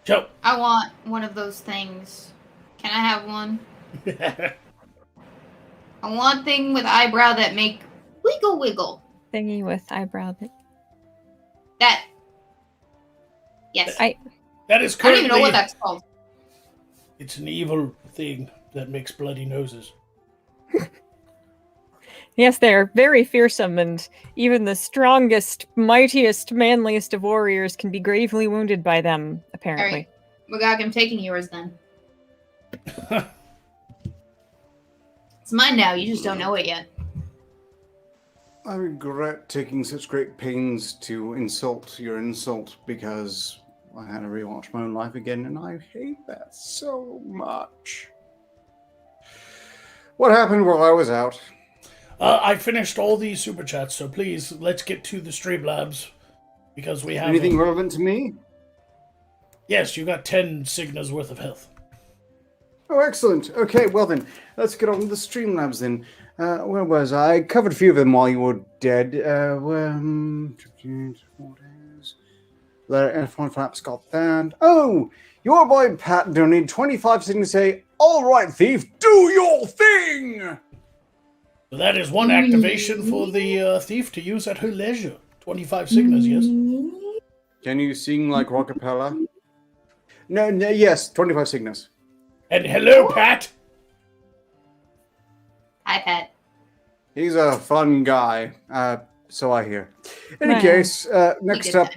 Joe. I want one of those things. Can I have one? I want thing with eyebrow that make wiggle. Thingy with eyebrow. That. Yes. That is I don't currently... even know what that's called. It's an evil thing that makes bloody noses. Yes, they are very fearsome, and even the strongest, mightiest, manliest of warriors can be gravely wounded by them, apparently. Alright. Magog, I'm taking yours then. It's mine now, you just don't know it yet. I regret taking such great pains to insult your insult because I had to rewatch my own life again, and I hate that so much. What happened while I was out? I finished all these super chats, so please, let's get to the Streamlabs. Because we have... Anything relevant to me? Yes, you got 10 Signa's worth of health. Oh, excellent. Okay, well then, let's get on with the Streamlabs then. Where was I? I covered a few of them while you were dead. 4 days. Letter F1 Flaps got that. Oh, your boy Pat donated 25 cents to say, "All right, thief, do your thing." So that is one activation for the thief to use at her leisure. 25 signals, yes. Can you sing like Rockapella? No, yes, 25 signals. And hello, Pat. Hi, Pat. He's a fun guy, so I hear. In any Wow. case, next He did up,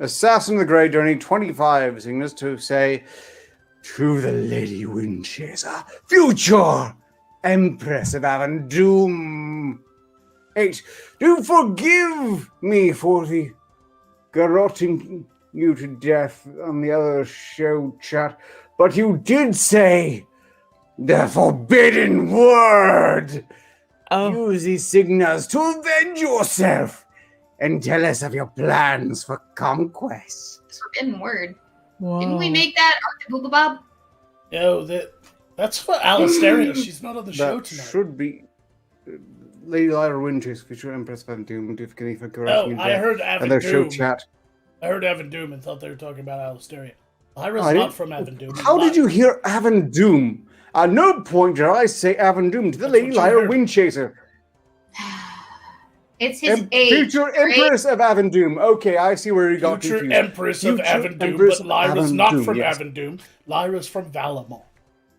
Assassin of the Grey donating 25 signals to say, "To the Lady Windchaser, future Empress of Avondum. 8. Do forgive me for the garroting you to death on the other show chat, but you did say the forbidden word. Oh, Use these signals to avenge yourself and tell us of your plans for conquest." Forbidden word. whoa. Didn't we make that Bob? No, that's for Alistaria. She's not on the show That tonight. should be Lady Lyra Windchase, future Empress of Doom, if No, I heard and Avon their show Doom. chat. I heard Avon Doom and thought they were talking about Alistaria. Lyra's I not didn't- from Avon Doom. How did you hear Avon Doom? At no point did I say Avon Doom to the That's Lady what you Lyra heard. Windchaser. It's his age. Future right? Empress of Avon Doom. Okay, I see where you got Future confused. Empress of Future Avon Doom, Empress but Lyra's Avon not Doom, from yes. Avon Doom. Lyra's from Valamar.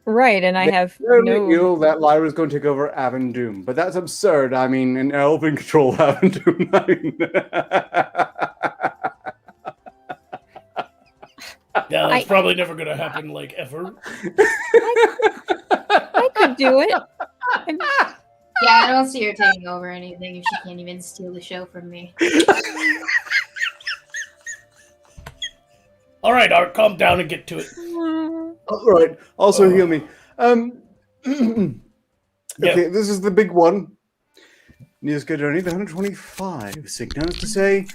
Right, and I have Very no. ill that Lyra's going to take over Avon Doom, but that's absurd. I mean, an elf in control of Avon Doom. I mean, Yeah, that's I- probably never going to happen, like, ever. I could do it. Yeah, I don't see her taking over anything if she can't even steal the show from me. All right, Art, calm down and get to it. all right. Also, heal me. Yeah. Okay, this is the big one. News get only 125 signals to say,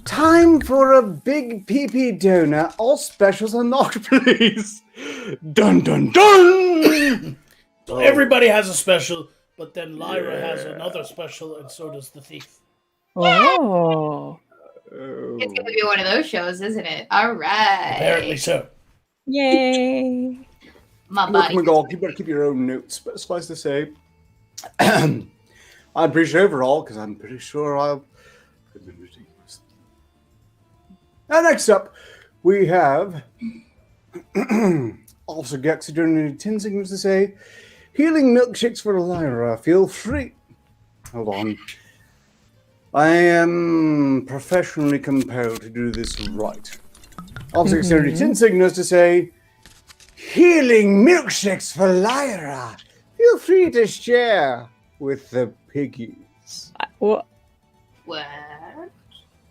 "Time for a big PP donor. All specials are not, please." Dun dun dun. So everybody has a special, but then Lyra has another special, and so does the thief. Oh, It's gonna be one of those shows, isn't it? All right. Apparently so. yay! My Look, body. McGall, you better keep your own notes, but suffice to say, I'm pretty sure overall, because I'm pretty sure I'll remember to use them. And next up, we have Officer Gex doing 10 signals to say, "Healing milkshakes for Lyra, feel free." Hold on. I am professionally compelled to do this right. Officer Gex doing 10 signals to say, "Healing milkshakes for Lyra. Feel free to share with the piggies." Well, What?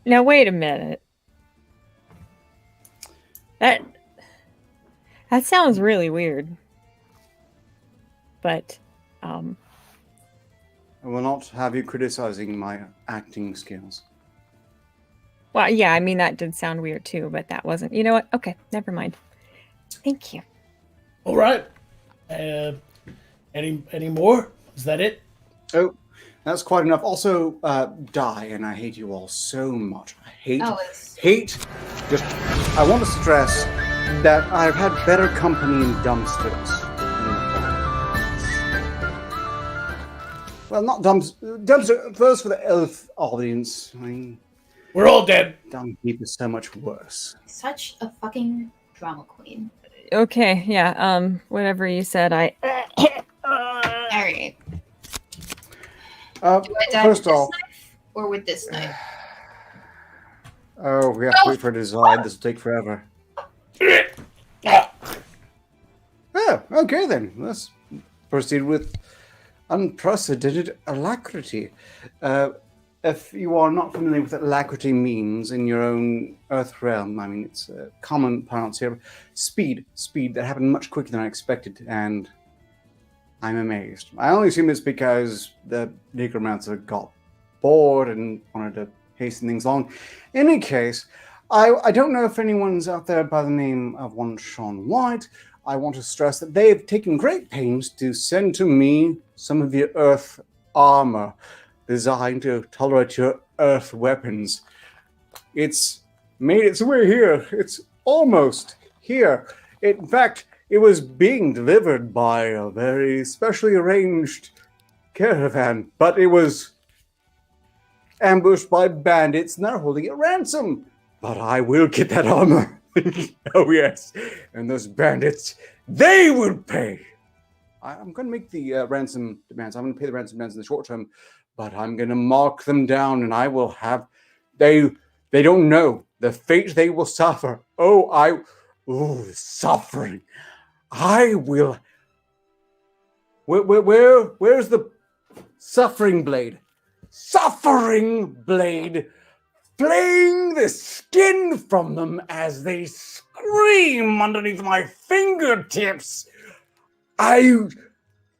now wait a minute. That sounds really weird. But, I will not have you criticizing my acting skills. well, yeah, I mean that did sound weird too, but that wasn't. You know what? Okay, never mind. Thank you. All right. Any more? Is that it? Oh, that's quite enough. Also, die, and I hate you all so much. I hate, Oh, it's just, I want to stress that I've had better company in dumpsters. Well, not dumpster, first for the elf audience. I mean, We're all dead. dumb people is so much worse. such a fucking drama queen. Okay, yeah. Whatever you said, I. All right. Do I die First with this off, knife or with this knife? oh, we have to wait for a design. This will take forever. Oh, okay then. Let's proceed with unprecedented alacrity. If you are not familiar with what alacrity means in your own Earth realm, I mean, it's a common parlance here. Speed that happened much quicker than I expected, and I'm amazed. I only assume it's because the necromancer got bored and wanted to hasten things along. In any case, I don't know if anyone's out there by the name of one Sean White. I want to stress that they have taken great pains to send to me some of the Earth armor designed to tolerate your Earth weapons. It's made its way here. It's almost here. In fact, it was being delivered by a very specially arranged caravan, but it was ambushed by bandits and they're holding it ransom. But I will get that armor. Oh, yes. And those bandits, they will pay. I'm going to make the ransom demands. I'm going to pay the ransom demands in the short term, but I'm going to mark them down and I will have... They don't know the fate they will suffer. The suffering. I will... Where's the suffering blade? Suffering blade, flaying the skin from them as they scream underneath my fingertips.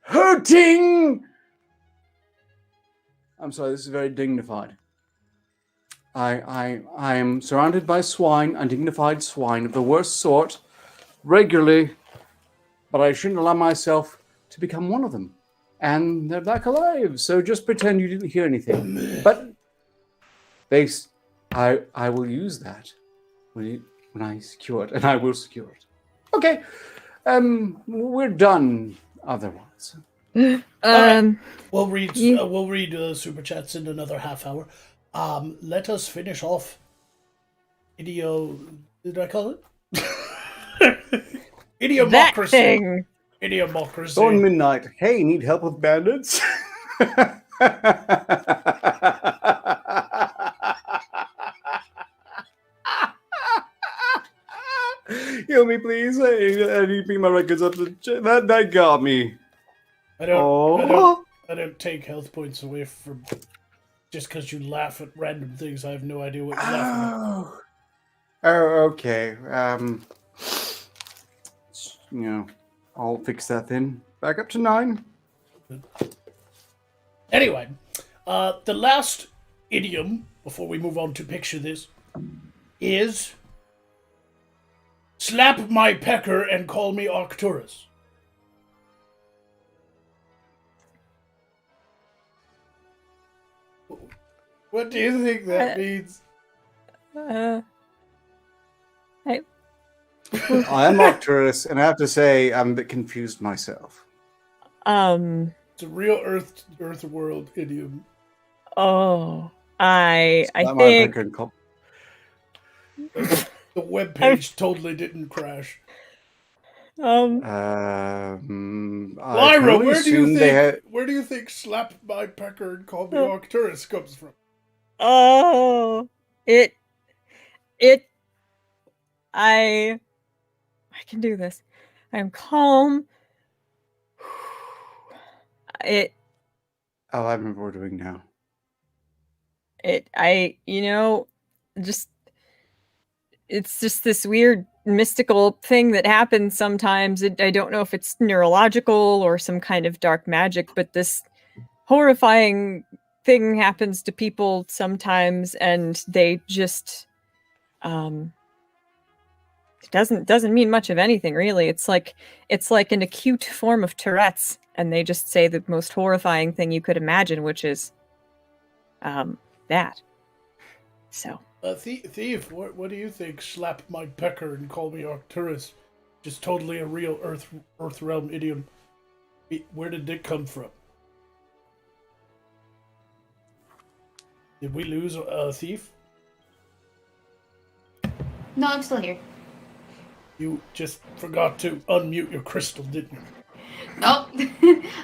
Hurting. I'm sorry, this is very dignified. I am surrounded by swine, undignified swine of the worst sort, regularly, but I shouldn't allow myself to become one of them. And they're back alive, so just pretend you didn't hear anything. But I will use that when I secure it, and I will secure it. Okay, we're done. Otherwise, Right. We'll read super chats in another half hour. Let us finish off. Did I call it? Idiomocracy. That thing. Idiomocracy. Thorne Midnight. Hey, need help with bandits? Heal me, please. I need to bring my records up. That got me. I don't take health points away from just because you laugh at random things. I have no idea what you're laughing at. Oh, okay. I'll fix that then. Back up to 9. Anyway, the last idiom before we move on to picture this is slap my pecker and call me Arcturus. What do you think that means? I am Arcturus, and I have to say I'm a bit confused myself. It's a real Earth world idiom. Oh, I Slap my think pecker and call- The webpage totally didn't crash. I Lyra, can only assume where do you think slap my pecker and call me Arcturus comes from? I can do this. I am calm. Oh, I remember what we're doing now. It's just this weird mystical thing that happens sometimes. I don't know if it's neurological or some kind of dark magic, but this horrifying thing happens to people sometimes, and they just it doesn't mean much of anything, really. It's like an acute form of Tourette's, and they just say the most horrifying thing you could imagine, which is that. So Thief, what do you think? Slap my pecker and call me Arcturus. Just totally a real Earth realm idiom. Where did it come from? Did we lose Thief? No, I'm still here. You just forgot to unmute your crystal, didn't you? Nope.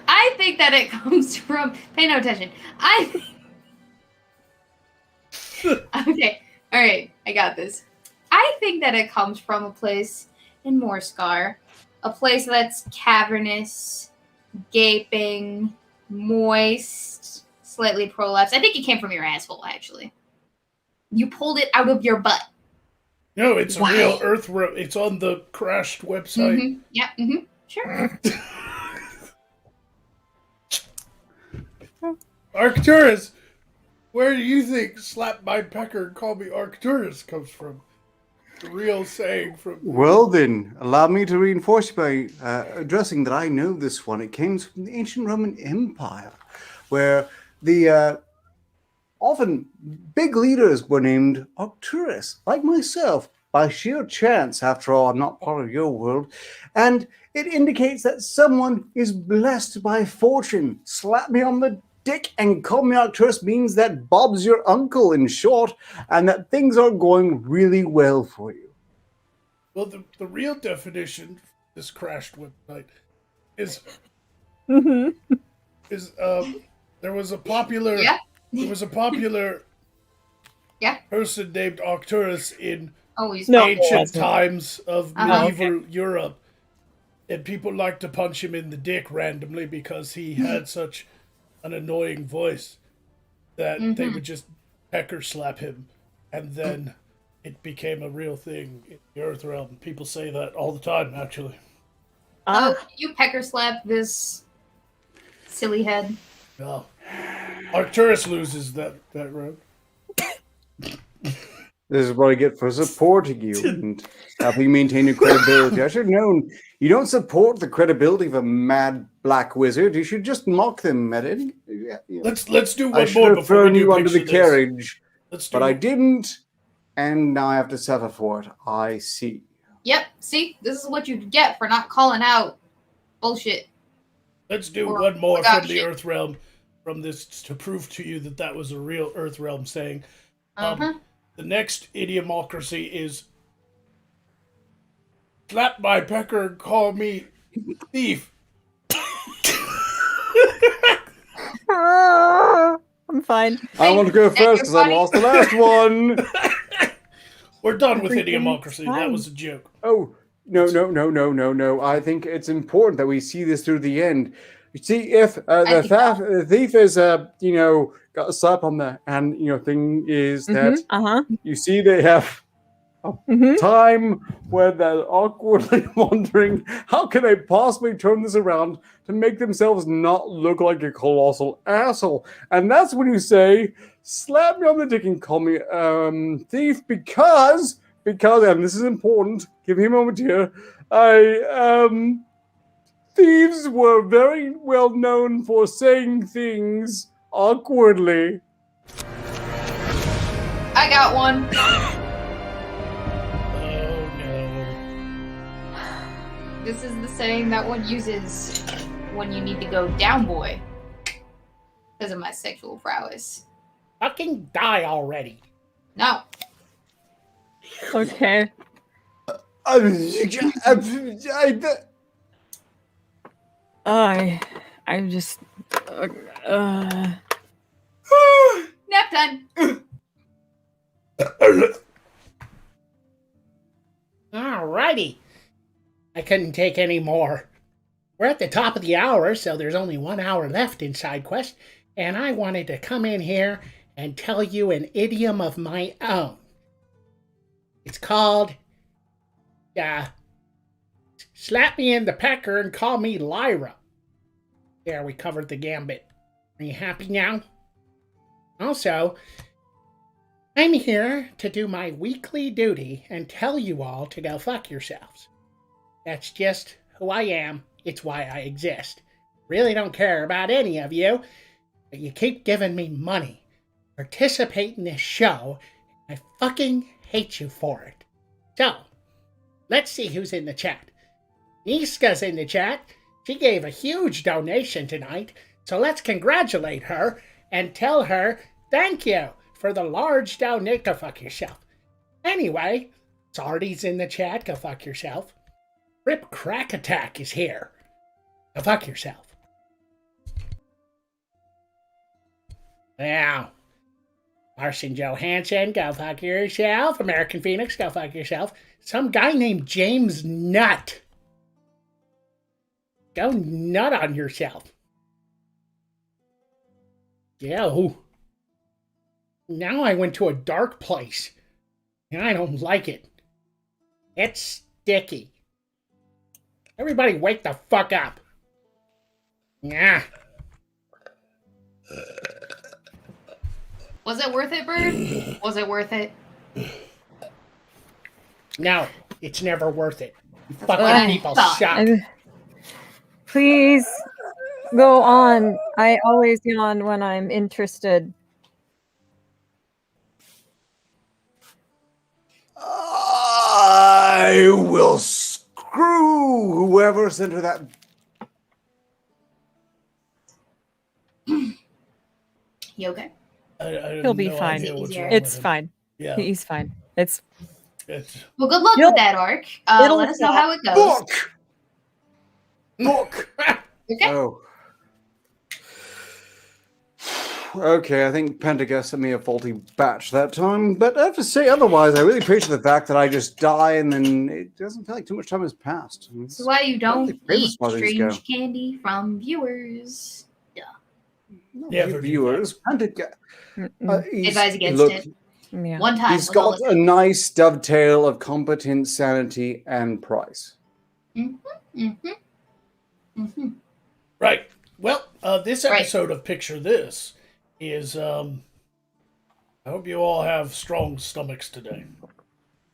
I think that it comes from... Pay no attention. Okay. Alright, I got this. I think that it comes from a place in Morskar. A place that's cavernous, gaping, moist, slightly prolapsed. I think it came from your asshole, actually. You pulled it out of your butt. No, it's a real Earth. It's on the crashed website. Mm-hmm. Yeah. Mm-hmm. Sure. Arcturus, where do you think "slap my pecker and call me Arcturus" comes from? the real saying from. Well then, allow me to reinforce by addressing that I know this one. It came from the ancient Roman Empire, where the often big leaders were named Arcturus, like myself, by sheer chance. After all, I'm not part of your world. And it indicates that someone is blessed by fortune. Slap me on the dick and call me Arcturus means that Bob's your uncle, in short, and that things are going really well for you. Well, the real definition of this crashed website is there was a popular Yeah. there was a popular Yeah. person named Arcturus in Always. No. ancient wasn't. times of Uh-huh. medieval Europe, and people liked to punch him in the dick randomly because he had such an annoying voice that they would just pecker slap him, and then it became a real thing in the Earth realm. People say that all the time, actually. Ah, You pecker slap this silly head. No. Arcturus loses that round. This is what I get for supporting you and helping maintain your credibility. I should have known you don't support the credibility of a mad black wizard. You should just mock them at it. Yeah. Let's do I one should more have before thrown we do you under the picture this. carriage, Let's do but I didn't, and now I have to suffer for it. I see. Yep. See, this is what you get for not calling out bullshit. Let's do Or one more without from the shit. Earth realm, from this to prove to you that that was a real Earth realm saying. Uh-huh. The next idiomocracy is slap my pecker and call me thief. I'm fine. I want to go Is that your first because I buddy? lost the last one. We're done with Everything's idiomocracy. That fine. was a joke. Oh, no. I think it's important that we see this through the end. You see, if the thief is, got a slap on the hand, thing is that Uh-huh. you see they have Mm-hmm. time where they're awkwardly wondering how can they possibly turn this around to make themselves not look like a colossal asshole. And that's when you say, slap me on the dick and call me thief because, and this is important, give me a moment here, thieves were very well known for saying things awkwardly. I got one. Oh no. This is the saying that one uses when you need to go down, boy. Because of my sexual prowess. Fucking die already. No. Okay. I'm just. Nap time. Alrighty. I couldn't take any more. We're at the top of the hour, so there's only 1 hour left in Side Quest, and I wanted to come in here and tell you an idiom of my own. It's called, slap me in the pecker and call me Lyra. There, we covered the gambit. Are you happy now? Also, I'm here to do my weekly duty and tell you all to go fuck yourselves. That's just who I am. It's why I exist. Really don't care about any of you, but you keep giving me money, participate in this show, and I fucking hate you for it. So, let's see who's in the chat. Niska's in the chat. She gave a huge donation tonight, so let's congratulate her and tell her thank you for the large donate. Go fuck yourself. Anyway, Sardi's in the chat. Go fuck yourself. Rip Crack Attack is here. Go fuck yourself. Now, Marcin Johansson, go fuck yourself. American Phoenix, go fuck yourself. Some guy named James Nutt. Go nut on yourself. Yo. Now I went to a dark place. And I don't like it. It's sticky. Everybody wake the fuck up. Yeah. Was it worth it, Bird? Was it worth it? No, it's never worth it. You fucking Ugh. people Stop. suck. Please go on. I always yawn when I'm interested. I will screw whoever sent her that. You okay? I have He'll be no fine. idea what's Easier. wrong It's with him. fine. Yeah. He's fine. It's Well, good luck You'll- with that arc. it'll Let us know stop. how it goes. Book! Okay. Oh. Okay, I think Pentagon sent me a faulty batch that time, but I have to say otherwise, I really appreciate the fact that I just die and then it doesn't feel like too much time has passed. This is why you don't Really famous eat while these strange go. candy from viewers. Never do viewers. Pentagon. Advise against look, it. yeah. One time. He's with all got this- a nice dovetail of competence, sanity, and price. Right. Well, this Right. episode of Picture This is, I hope you all have strong stomachs today.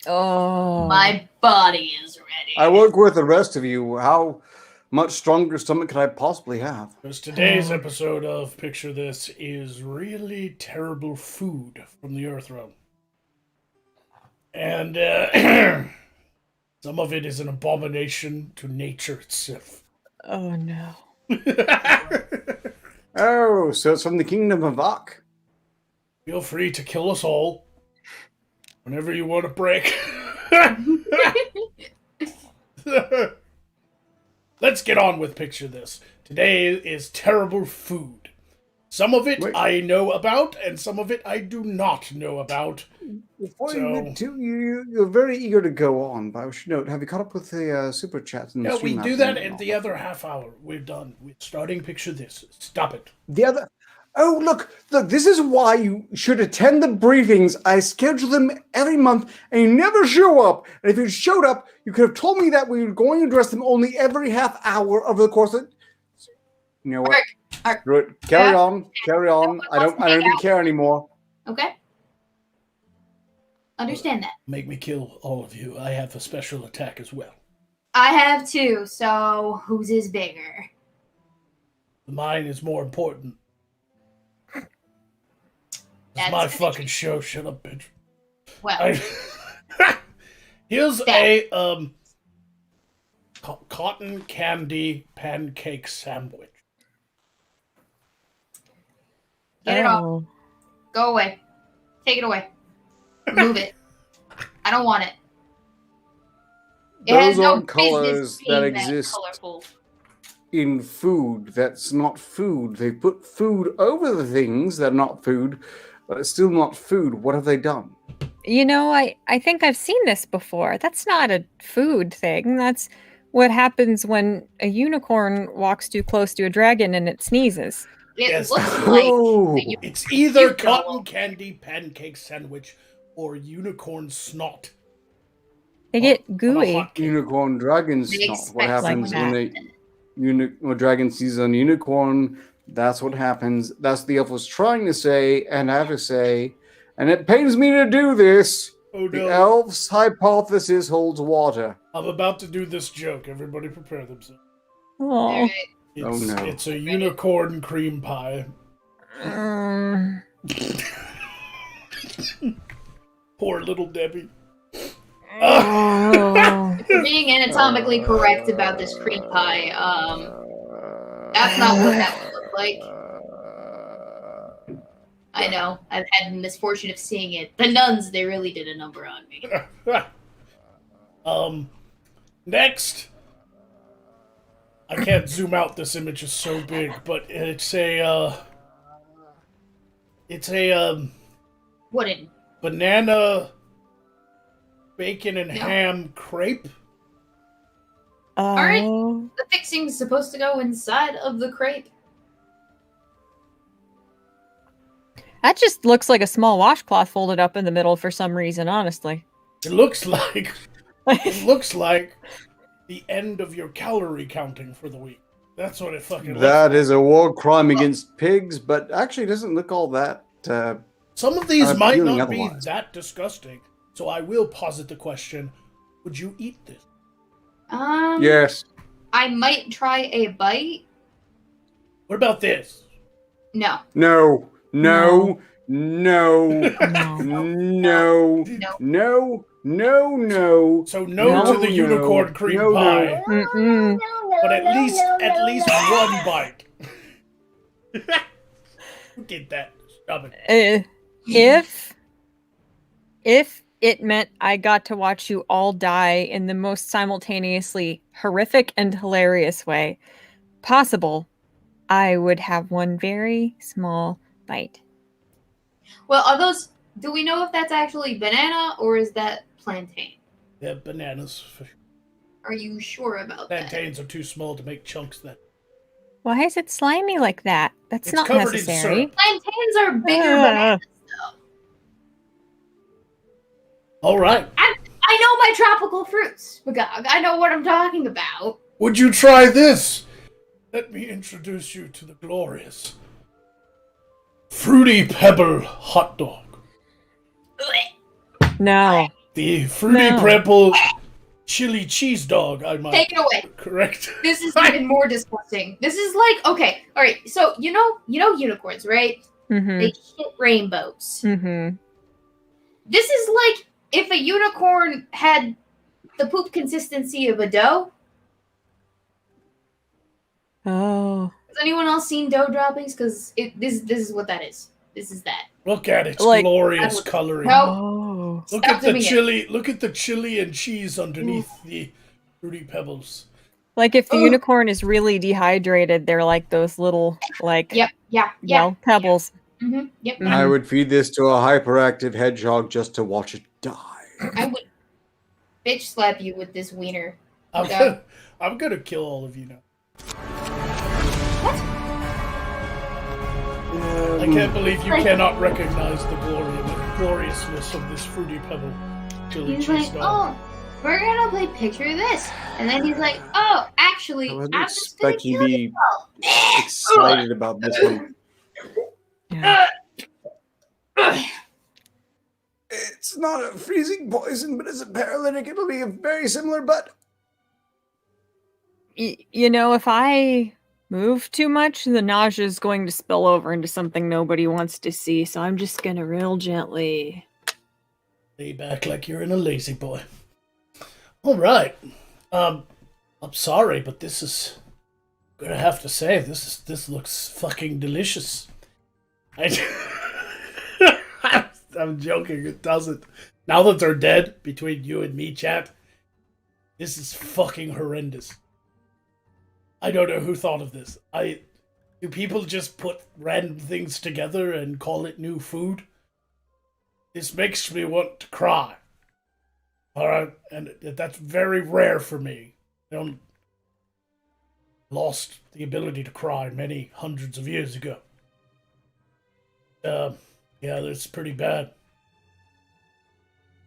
Oh. My body is ready. I work with the rest of you. How much stronger stomach could I possibly have? Because today's episode of Picture This is really terrible food from the Earth Realm. And some of it is an abomination to nature itself. Oh no. Oh, so it's from the kingdom of Ak. Feel free to kill us all whenever you want to break. Let's get on with Picture This. Today is terrible food. Some of it Wait. I know about, and some of it I do not know about. Before you So- get to, you're very eager to go on, but I should note, have you caught up with the super chats? And the No, we stream do apps that and in the other half hour. We're done. We're starting Picture This. Stop it. The other. Oh, look, this is why you should attend the briefings. I schedule them every month, and you never show up. And if you showed up, you could have told me that we were going to address them only every half hour over the course of. You know what? Arc. Screw it. Carry Yeah. on. Carry on. I don't even care anymore. Okay. Understand that. Make me kill all of you. I have a special attack as well. I have two, so whose is bigger? Mine is more important. It's That's my gonna fucking show. Shut up, bitch. Well, Here's That- a cotton candy pancake sandwich. get it off. Oh. Go away. Take it away. Remove it. I don't want it. It has Those no aren't colors business that being exist colorful. in food. That's not food. They put food over the things that are not food, but it's still not food. What have they done? You know, I think I've seen this before. That's not a food thing. That's what happens when a unicorn walks too close to a dragon and it sneezes. It Yes. looks like Oh, that you- It's either You go. cotton candy pancake sandwich or unicorn snot. They get on a gooey. hot cake. unicorn dragons. they Not expect what happens like when when dragon sees a unicorn. That's what happens. That's what the elf was trying to say, and I have to say, and it pains me to do this. Oh The no. elf's hypothesis holds water. I'm about to do this joke. Everybody prepare themselves. Oh. Alright. It's, Oh, no. It's a unicorn cream pie. Mm. Poor little Debbie. Oh. You're being anatomically correct about this cream pie. That's not what that would look like. I know. I've had the misfortune of seeing it. The nuns, they really did a number on me. Next. I can't zoom out. This image is so big, but it's a Wooden. banana, bacon and No. ham crepe. Alright. Oh. The fixing's supposed to go inside of the crepe. That just looks like a small washcloth folded up in the middle for some reason, honestly. It looks like the end of your calorie counting for the week. That's what it fucking looks like. That is a war crime against pigs, but actually doesn't look all that. Some of these I'm might feeling not be otherwise. that disgusting, so I will posit the question: Would you eat this? Yes. I might try a bite. What about this? No. No. No. No. No. No. No. No. No. So no to the unicorn cream pie, Mm-mm. but at least one bite. Who did that? Stop it. If it meant I got to watch you all die in the most simultaneously horrific and hilarious way possible, I would have one very small bite. Well, are those? Do we know if that's actually banana or is that plantain? Yeah, bananas. For sure. Are you sure about that? Plantains are too small to make chunks. Then Why is it slimy like that? That's it's not covered in necessary. syrup. Plantains are bigger bananas. All right. I know my tropical fruits, Magog. I know what I'm talking about. Would you try this? Let me introduce you to the glorious Fruity Pebble hot dog. No. The Fruity No. Pebble chili cheese dog, I might Take it away. correct. This is even more disgusting. This is like, okay, all right. So you know unicorns, right? Mm-hmm. They shit rainbows. Mm-hmm. This is like if a unicorn had the poop consistency of a dough. Oh. Has anyone else seen dough droppings? Because this is what that is. This is that. Look at its Like- glorious coloring. No. Oh. Look Stop at the zooming in. chili. Look at the chili and cheese underneath the Fruity Pebbles. Like if the Ugh. unicorn is really dehydrated, they're like those little Yep. Yeah. well, pebbles. Mm-hmm. Yep. Mhm. I would feed this to a hyperactive hedgehog just to watch it die. I would bitch slap you with this wiener. I'm Okay. gonna, I'm gonna kill all of you now. I can't believe you cannot recognize the gloriousness of this Fruity Pebble chili He's cheese like, dog. oh, we're gonna play picture this, and then he's like, oh, actually, I wasn't I'm just gonna expecting you kill to you be all. excited about this one. Yeah. It's not a freezing poison, but it's a paralytic. It'll be a very similar, but You know, if I move too much, the nausea is going to spill over into something nobody wants to see. So I'm just gonna real gently. Lay back like you're in a lazy boy. All right. I'm sorry, but this is. I'm gonna have to say this looks fucking delicious. I'm joking. It doesn't. Now that they're dead, between you and me, chat, this is fucking horrendous. I don't know who thought of this. Do people just put random things together and call it new food? This makes me want to cry. Alright, and that's very rare for me. I lost the ability to cry many hundreds of years ago. Yeah, that's pretty bad.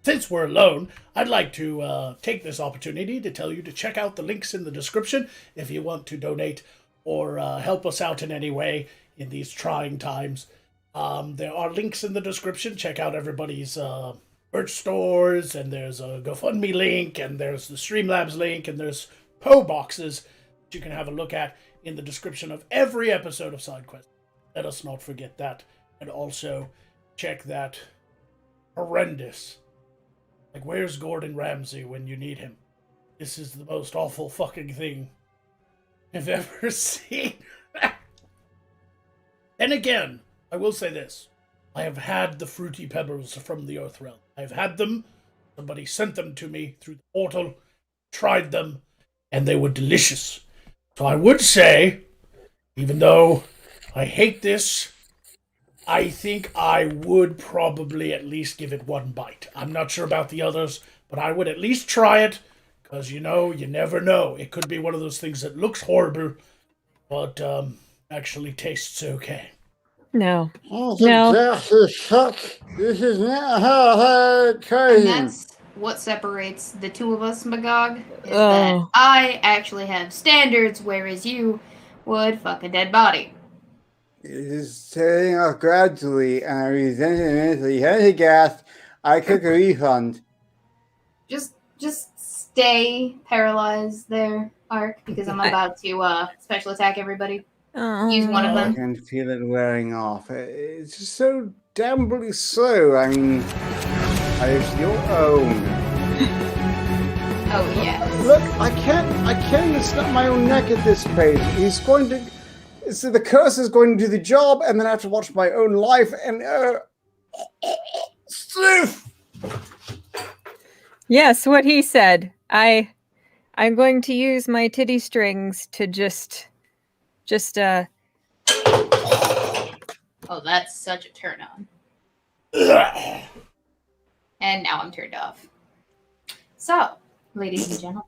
Since we're alone, I'd like to take this opportunity to tell you to check out the links in the description if you want to donate or help us out in any way in these trying times. There are links in the description. Check out everybody's merch stores, and there's a GoFundMe link, and there's the Streamlabs link, and there's PO boxes that you can have a look at in the description of every episode of SideQuest. Let us not forget that. And also, check that horrendous. Like, where's Gordon Ramsay when you need him? This is the most awful fucking thing I've ever seen. And again, I will say this. I have had the Fruity Pebbles from the Earth Realm. I've had them. Somebody sent them to me through the portal. Tried them. And they were delicious. So I would say, even though I hate this, I think I would probably at least give it one bite. I'm not sure about the others, but I would at least try it, because, you know, you never know. It could be one of those things that looks horrible, but actually tastes okay. No. Oh, No. This sucks. This is not how I And crazy. that's what separates the two of us, Magog, is that Oh. I actually have standards, whereas you would fuck a dead body. It is turning off gradually, and I resent it immensely. Here's a gas. I took a refund. Just stay paralyzed there, Ark, because I'm about to special attack everybody. Use one of I them. can feel it wearing off. It's just so damn bloody slow. I mean, it's your own. Oh yeah. Look, I can't even snap my own neck at this page. He's going to. So the curse is going to do the job, and then I have to watch my own life. And Yes, what he said. I'm going to use my titty strings to just Oh, that's such a turn on. And now I'm turned off. So, ladies and gentlemen.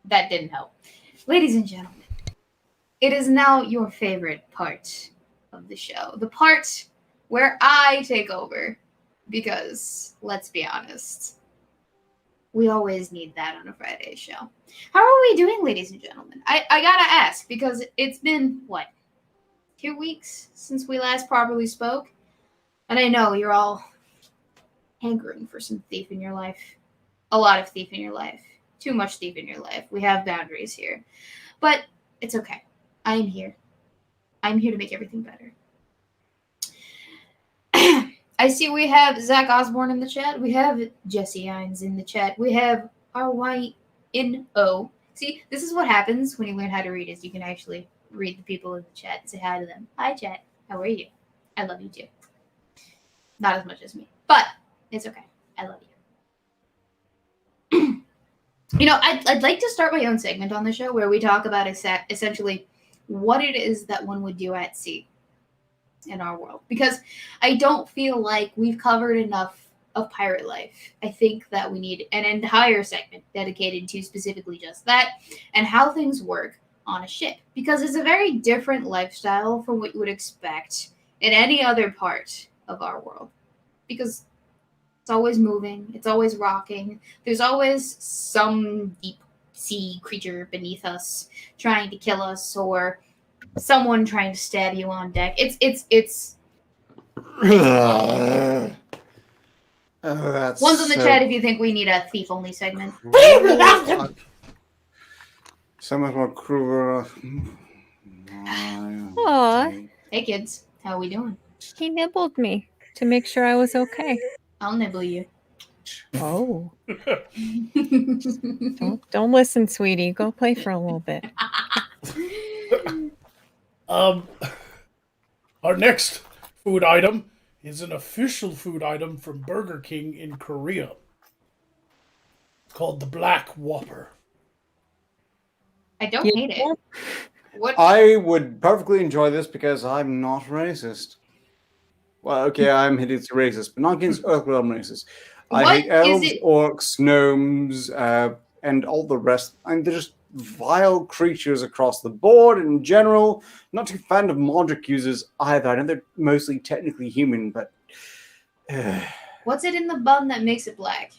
That didn't help. Ladies and gentlemen, it is now your favorite part of the show. The part where I take over. Because, let's be honest, we always need that on a Friday show. How are we doing, ladies and gentlemen? I gotta ask, because it's been, 2 weeks since we last properly spoke? And I know you're all hankering for some thief in your life. A lot of thief in your life. Too much thief in your life. We have boundaries here. But it's okay. I am here. I'm here to make everything better. I see we have Zach Osborne in the chat. We have Jesse Hines in the chat. We have RYNO. See, this is what happens when you learn how to read, is you can actually read the people in the chat and say hi to them. Hi, chat. How are you? I love you too. Not as much as me, but it's okay. I love you. I'd like to start my own segment on the show where we talk about essentially what it is that one would do at sea in our world, because I don't feel like we've covered enough of pirate life. I think that we need an entire segment dedicated to specifically just that and how things work on a ship, because it's a very different lifestyle from what you would expect in any other part of our world, because it's always moving, it's always rocking, there's always some deep sea creature beneath us trying to kill us, or someone trying to stab you on deck. It's that's one's in the chat if you think we need a thief only segment. So much more cruel. Aw, Hey kids, how are we doing? he nibbled me to make sure I was okay. I'll nibble you. Oh. Don't listen, sweetie. Go play for a little bit. Our next food item is an official food item from Burger King in Korea. It's called the Black Whopper. I don't hate it. What? I would perfectly enjoy this because I'm not racist. Well, okay, I'm hideously racist, but not against Earthrealm races. I What hate is elves, it? orcs, gnomes, and all the rest. I mean, they're just vile creatures across the board in general. Not too fan of Modric users either. I know they're mostly technically human, but... What's it in the bun that makes it black?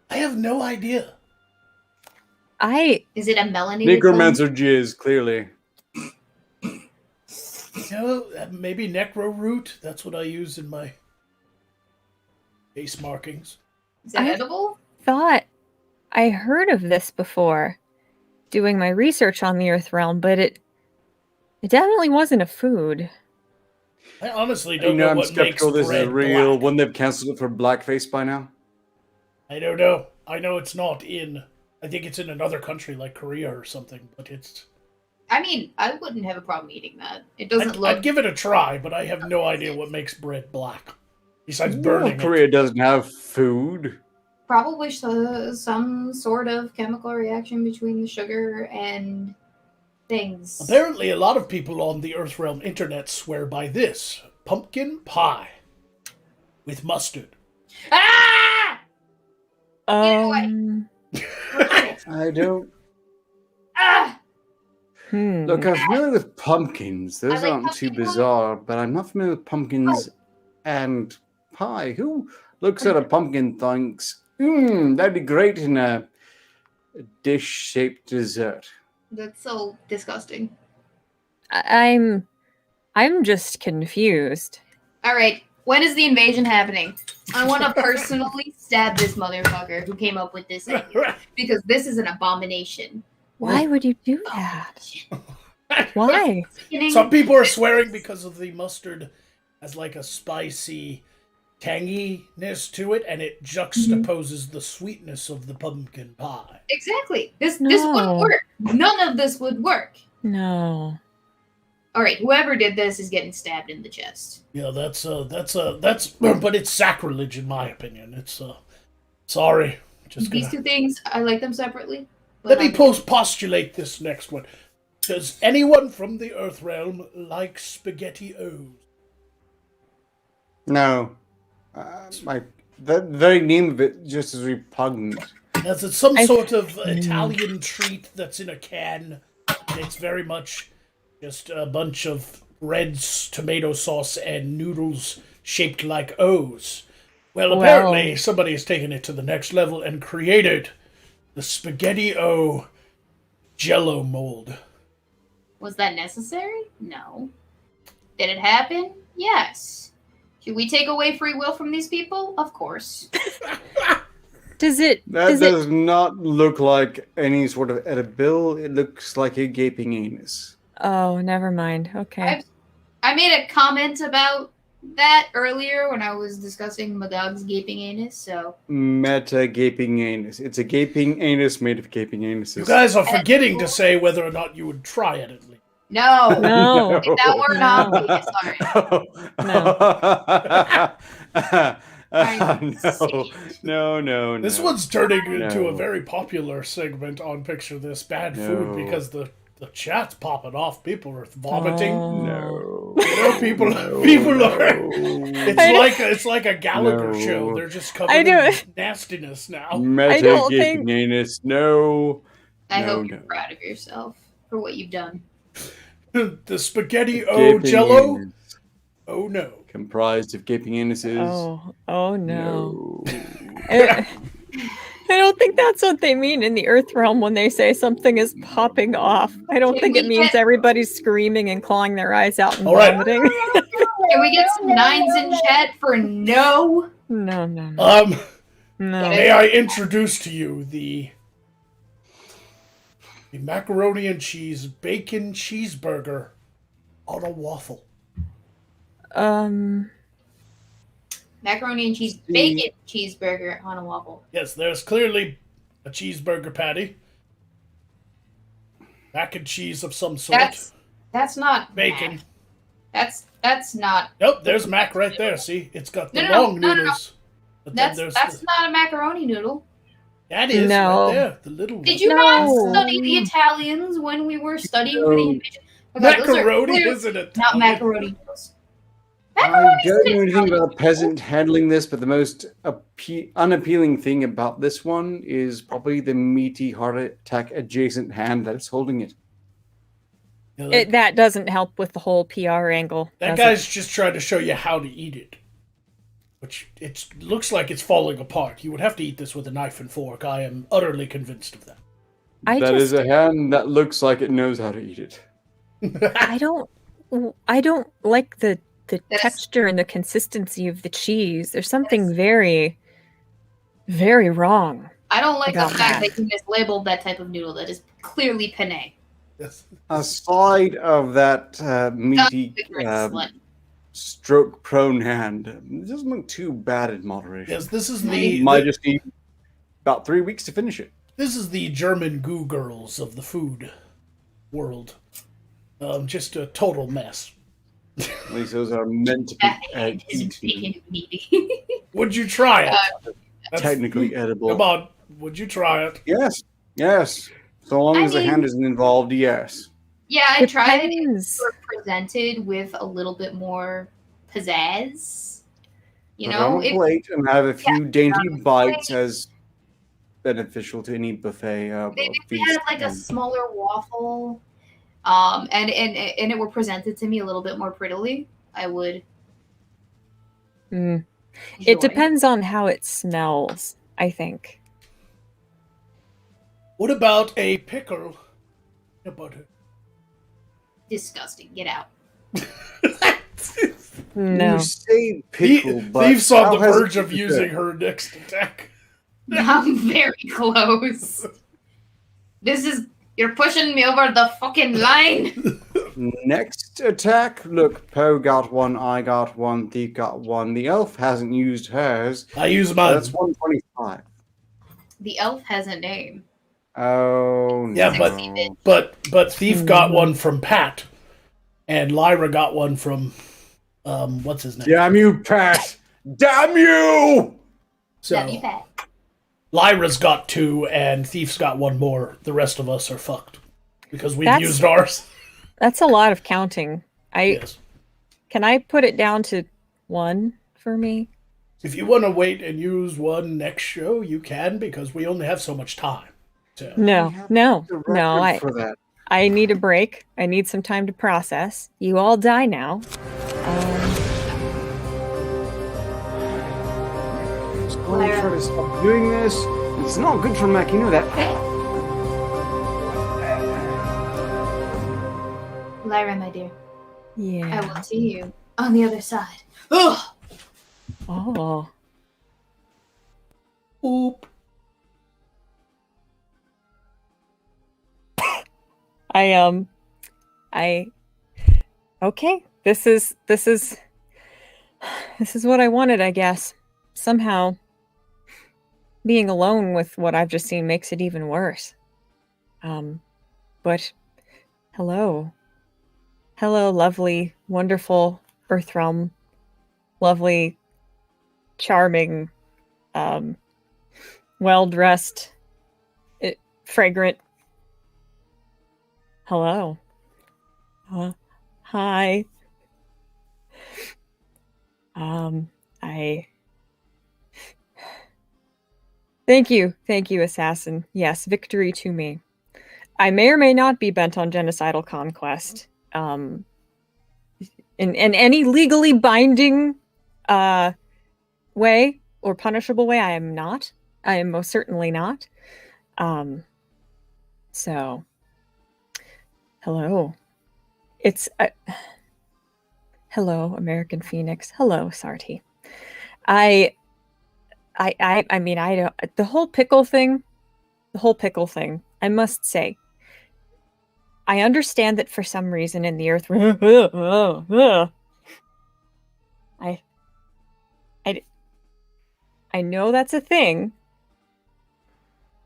I have no idea. Is it a melanated Necromancer jizz, clearly. Maybe necro root. That's what I use in my base markings. Is that edible? Thought I heard of this before doing my research on the Earth realm, but it definitely wasn't a food. I honestly don't know know I'm what makes skeptical this is bread real. black. Wouldn't they've cancelled it for blackface by now? I don't know. I know it's not in... I think it's in another country like Korea or something, but it's... I mean, I wouldn't have a problem eating that. It doesn't look... I'd give it a try, but I have no idea what makes bread black. Besides burning it. Korea doesn't have food. Probably some sort of chemical reaction between the sugar and things. Apparently, a lot of people on the Earthrealm internet swear by this. Pumpkin pie. With mustard. Ah! I don't. Ah! Look, I'm familiar with pumpkins. Those like aren't too pumpkin pie. bizarre, but I'm not familiar with pumpkins and pie. Who looks at a pumpkin and thinks, that'd be great in a dish-shaped dessert? That's so disgusting. I'm just confused. All right. When is the invasion happening? I want to personally stab this motherfucker who came up with this idea because this is an abomination. Why would you do that? Why? Some people are swearing because of the mustard as like a spicy tanginess to it, and it juxtaposes the sweetness of the pumpkin pie. Exactly. This wouldn't work. None of this would work. No. All right, whoever did this is getting stabbed in the chest. Yeah, that's but it's sacrilege in my opinion. It's sorry. Just These two things, I like them separately. Let me postulate this next one. Does anyone from the Earth Realm like spaghetti O's? No. The very name of it just is repugnant. Yes, it's some sort of Italian treat that's in a can. And it's very much just a bunch of red tomato sauce and noodles shaped like O's. Well, apparently somebody has taken it to the next level and created the spaghetti O Jello mold. Was that necessary? No. Did it happen? Yes. Should we take away free will from these people? Of course. That does not look like any sort of edible. It looks like a gaping anus. Oh, never mind. Okay. I made a comment about that earlier when I was discussing Magog's gaping anus, so... Meta gaping anus. It's a gaping anus made of gaping anuses. You guys are forgetting to say whether or not you would try it at least. No. No. If that were not obvious, sorry. No. This one's turning into a very popular segment on Picture This Bad Food because the chat's popping off. People are vomiting. No. You know, people are. It's like a Gallagher show. They're just covered in nastiness now. Meta gaping anus. No. I hope you're proud of yourself for what you've done. The spaghetti O Jello. Anus. Oh no. Comprised of gaping anuses. Oh no. I don't think that's what they mean in the Earth Realm when they say something is popping off. I don't think it means everybody's screaming and clawing their eyes out and vomiting. Can we get some nines in chat for no? No. No. May I introduce to you the macaroni and cheese bacon cheeseburger on a waffle. Macaroni and cheese bacon cheeseburger on a waffle. Yes, there's clearly a cheeseburger patty. Mac and cheese of some sort. That's not bacon. Mac. That's not. Nope, there's mac right there. See, it's got the long noodles. But that's not a macaroni noodle. That is right there, the little one. Did you not study the Italians when we were studying for the invasion? Macaroni isn't Italian. Not macaroni noodles. I don't know anything about a peasant handling this, but the most unappealing thing about this one is probably the meaty heart attack adjacent hand that's holding it. That doesn't help with the whole PR angle. That guy's just trying to show you how to eat it. Which it looks like it's falling apart. You would have to eat this with a knife and fork. I am utterly convinced of that. That is a hand that looks like it knows how to eat it. I don't like the texture and the consistency of the cheese. There's something very, very wrong. I don't like the fact that you mislabeled that type of noodle. That is clearly penne. Yes. Aside of that meaty, stroke-prone hand, it doesn't look too bad in moderation. Yes, this is might just need about 3 weeks to finish it. This is the German goo girls of the food world. Just a total mess. At least those are meant to be eaten. Would you try it? Technically edible. Come on, would you try it? Yes. So long as the hand isn't involved, yes. Yeah, I tried it. It was presented with a little bit more pizzazz. You know, on a plate and have a few dainty bites as beneficial to any buffet. If they had like a smaller waffle, and it were presented to me a little bit more prettily, I would. It depends on how it smells, I think. What about a pickle and butter? Disgusting. Get out. No. You say pickle, but Thief's on how the has verge it of been using said? her next attack. I'm very close. You're pushing me over the fucking line. Next attack. Look, Poe got one, I got one, Thief got one. The elf hasn't used hers. I use So mine. that's 125. The elf has a name. Oh, Yeah, no. but Thief got one from Pat, and Lyra got one from what's his name? Damn you, Pat! Damn you! So That'd be bad. Lyra's got two, and Thief's got one more. The rest of us are fucked because we've That's- used ours. That's a lot of counting. Yes. Can I put it down to 1 for me? If you want to wait and use one next show, you can, because we only have so much time. So. No. The record I for that. I need a break. I need some time to process. You all die now. It's going to try to stop doing this. It's not good for Mac, you know that. Lyra, my dear, I Yeah. will see you on the other side. Ugh! Oh. Oop. Okay. This is what I wanted, I guess. Somehow being alone with what I've just seen makes it even worse. But hello. Hello, lovely, wonderful Earthrealm. Lovely, charming, well-dressed, fragrant. Hello. Hi. Thank you, assassin. Yes, victory to me. I may or may not be bent on genocidal conquest. In any legally binding way or punishable way, I am not. I am most certainly not. So, hello. It's hello, American Phoenix. Hello, Sarti. I mean, I don't. The whole pickle thing. I must say, I understand that for some reason in the earth, I know that's a thing,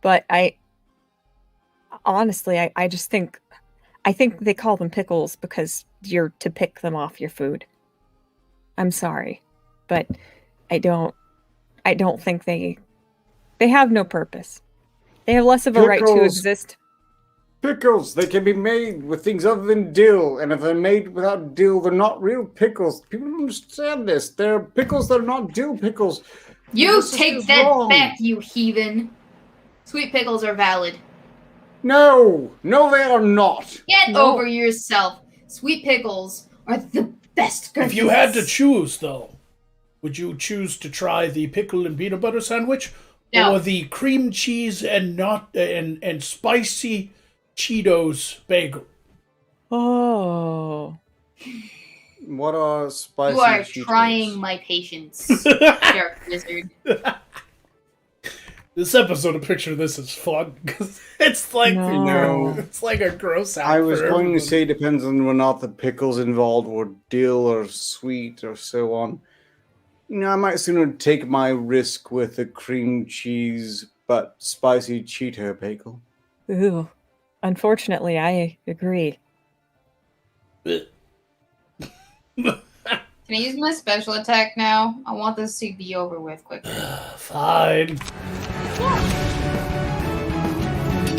but I just think, I think they call them pickles because you're to pick them off your food. I'm sorry, but I don't think they have no purpose. They have less of a right to Pickles. exist. Pickles, they can be made with things other than dill, and if they're made without dill, they're not real pickles. People don't understand this. They're pickles that are not dill pickles. You This take is that wrong. back, you heathen. Sweet pickles are valid. No, they are not. Get No. over yourself. Sweet pickles are the best cookies. If you had to choose, though, would you choose to try the pickle and peanut butter sandwich, No. or the cream cheese and and spicy Cheetos bagel? Oh. What are spicy You are Cheetos? trying my patience, Dark Wizard. This episode of Picture This is fun because it's like No. it's like a gross out. I was for going to everyone. say depends on whether or not the pickles involved were dill or sweet or so on. You know, I might sooner take my risk with a cream cheese but spicy Cheeto bagel. Ooh. Unfortunately, I agree. Can I use my special attack now? I want this to be over with quickly. Fine.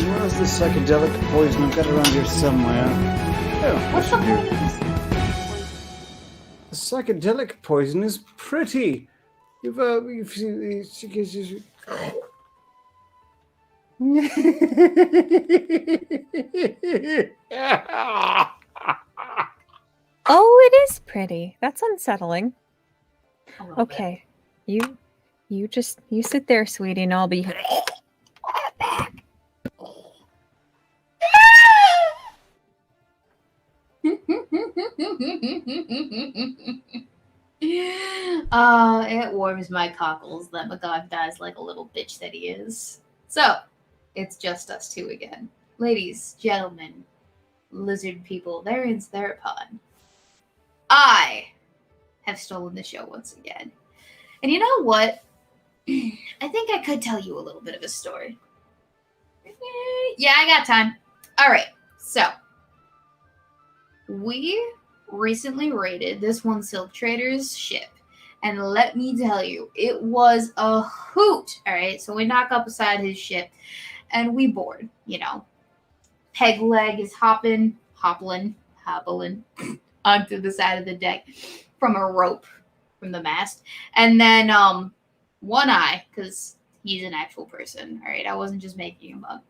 Where's the psychedelic poison? I've got it around here somewhere. Oh, What's the here. point of this? The psychedelic poison is pretty. You've seen. Oh, it is pretty. That's unsettling. A little Okay. You sit there, sweetie, and I'll be bit. It warms my cockles that Magog dies like a little bitch that he is. So, it's just us two again. Ladies, gentlemen, lizard people, thereupon. I have stolen the show once again. And you know what? I think I could tell you a little bit of a story. Yeah, I got time. All right, so we recently raided this one Silk Trader's ship. And let me tell you, it was a hoot. All right, so we knock up beside his ship and we board, you know. Peg leg is hobbling onto the side of the deck from a rope from the mast. And then One Eye, because he's an actual person, all right? I wasn't just making him up.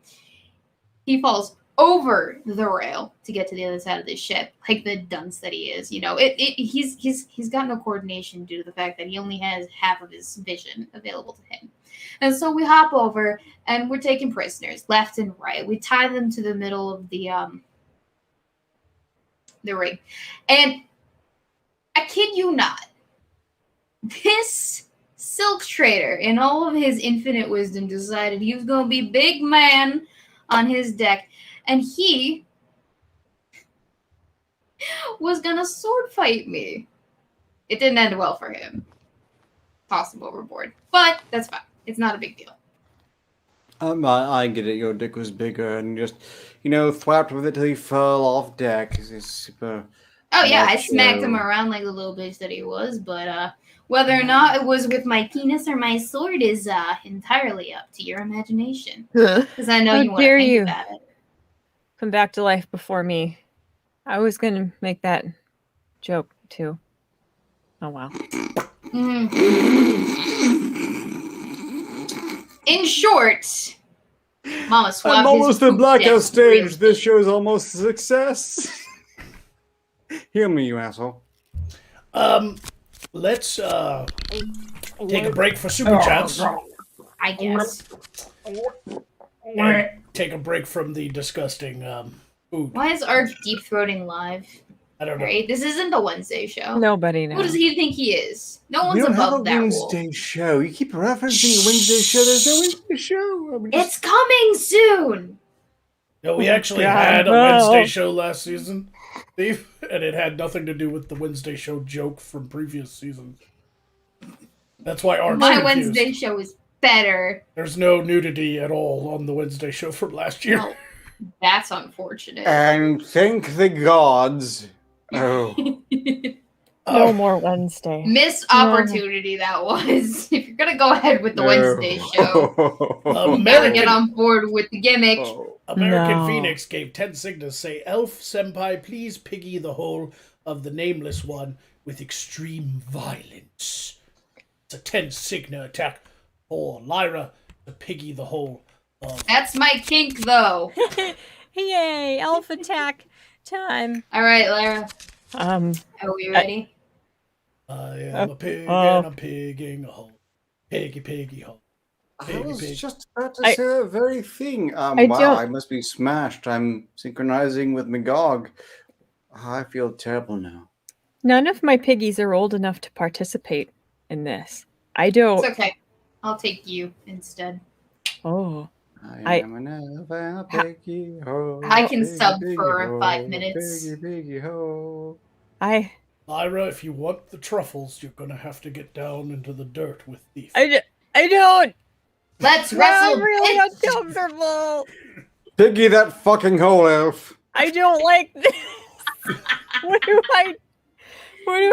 He falls over the rail to get to the other side of the ship, like the dunce that he is. You know, he's got no coordination due to the fact that he only has half of his vision available to him. And so we hop over and we're taking prisoners left and right. We tie them to the middle of the ring. And I kid you not, this Silk Trader, in all of his infinite wisdom, decided he was going to be big man on his deck. And he was going to sword fight me. It didn't end well for him. Tossed him overboard. But that's fine. It's not a big deal. I get it. Your dick was bigger and just, thwapped with it till he fell off deck. It's super. Oh, yeah. I macho. smacked him around like the little bitch that he was. But whether or not it was with my penis or my sword is entirely up to your imagination. Because I know How you want to dare think you. about it. Come back to life before me. I was gonna make that joke too. Oh wow. Mm. In short, Mama swapped I'm almost his at blackout poop stage. deck. This show is almost a success. Hear me, you asshole. Let's take a break for super chats. I guess. And take a break from the disgusting food. Why is Ark deep throating live? I don't know. Right? This isn't the Wednesday show. Nobody Who knows. does he think he is? No We one's don't have a above that Wednesday rule. show. You keep referencing a Wednesday show. There's no Wednesday show. I mean, It's coming soon. No, we actually God, had a no. Wednesday show last season, Steve, and it had nothing to do with the Wednesday show joke from previous seasons. That's why Art's My confused. Wednesday show is better. There's no nudity at all on the Wednesday show from last year. Oh, that's unfortunate. and thank the gods. Oh. No more Wednesday. Missed opportunity that was. If you're gonna go ahead with the Wednesday show, you gotta American, get on board with the gimmick. American No. Phoenix gave 10 signals. Say, Elf Senpai, please piggy the hole of the nameless one with extreme violence. It's a 10 Signa attack for Lyra to piggy the hole of. That's my kink, though. Yay! Elf attack time. All right, Lyra. Are Are we ready? I am a pig and I'm pigging a hole. Piggy, piggy hole. I was Pig. just about to I- say that very thing. I Wow, don't- I must be smashed. I'm synchronizing with Magog. I feel terrible now. None of my piggies are old enough to participate in this. I don't. It's okay. I'll take you instead. Oh. I am an elf and a piggy ho. I can piggy, sub piggy for ho, 5 minutes. Piggy, piggy ho. I Lyra, if you want the truffles, you're gonna have to get down into the dirt with Thief. I don't. Let's I'm wrestle. really bitch. uncomfortable. Piggy that fucking hole, elf. I don't like this. What do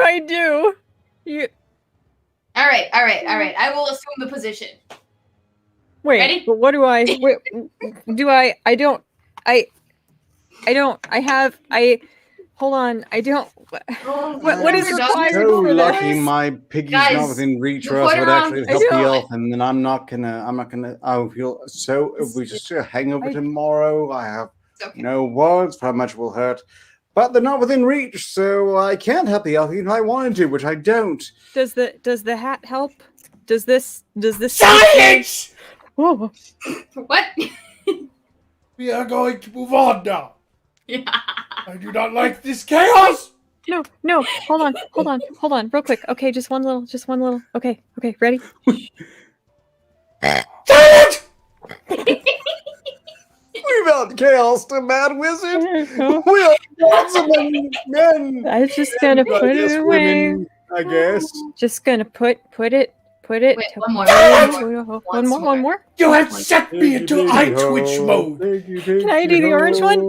I do? You All right. I will assume the position. wait. Ready? But what do I? Wait, do I? I don't. I don't. I have. I. Hold on. I don't. What is We're required So for lucky this? my piggy's Guys, not within reach, the or else point would around- actually I help the don't- elf, and then I'm not gonna. I'll feel so. If we just hang over I- tomorrow, I have It's okay. no words for how much it will hurt. But they're not within reach, so I can't help the elf even if I wanted to, which I don't. Does the hat help? Does this? Silence! Whoa. What? We are going to move on now. Yeah. I do not like this chaos. No. Hold on, real quick. Okay, just one little. Okay, ready? We've got chaos to mad wizard. We are gods among men. I was just gonna put I guess it away. women, I guess. Just gonna put it. Wait, one more. One more. You have set me into eye twitch mode. Can I do the orange one?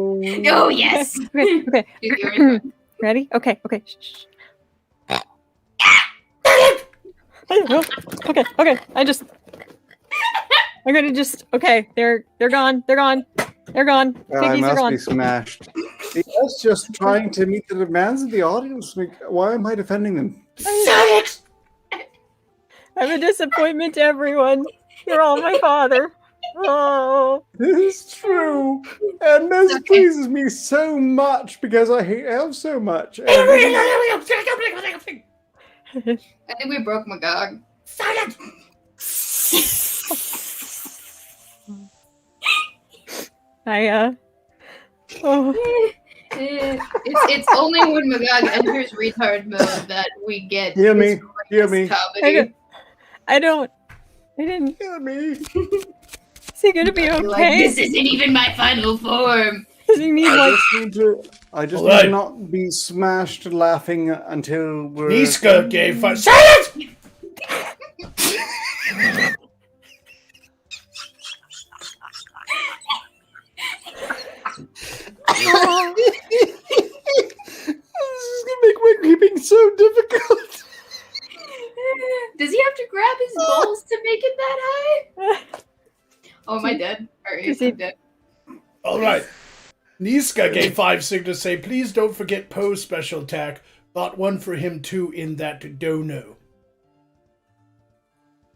Oh, yes. Okay. Do the orange one. Ready? Okay. Shh. Okay. I'm gonna just. Okay, they're gone. I Piggies are must gone. be smashed. That's just trying to meet the demands of the audience. Like, why am I defending them? I'm a disappointment to everyone. You're all my father. Oh. This is true. And this pleases me so much because I hate elves so much. And I think we broke Magog. Silence! It's only when Magog enters retard mode that we get Hear me. comedy. I didn't. Hear me. Is he gonna be You're okay? like, this isn't even my final form. Does he need I like? just Alright. need to not be smashed laughing until we're. Niska gave 5. Silence! This is gonna make my creeping so difficult. Does he have to grab his balls to make it that high? Oh, am I dead? Or is he dead? Alright. Niska gave 5 signals say, please don't forget Poe's special attack. Got one for him too in that dono.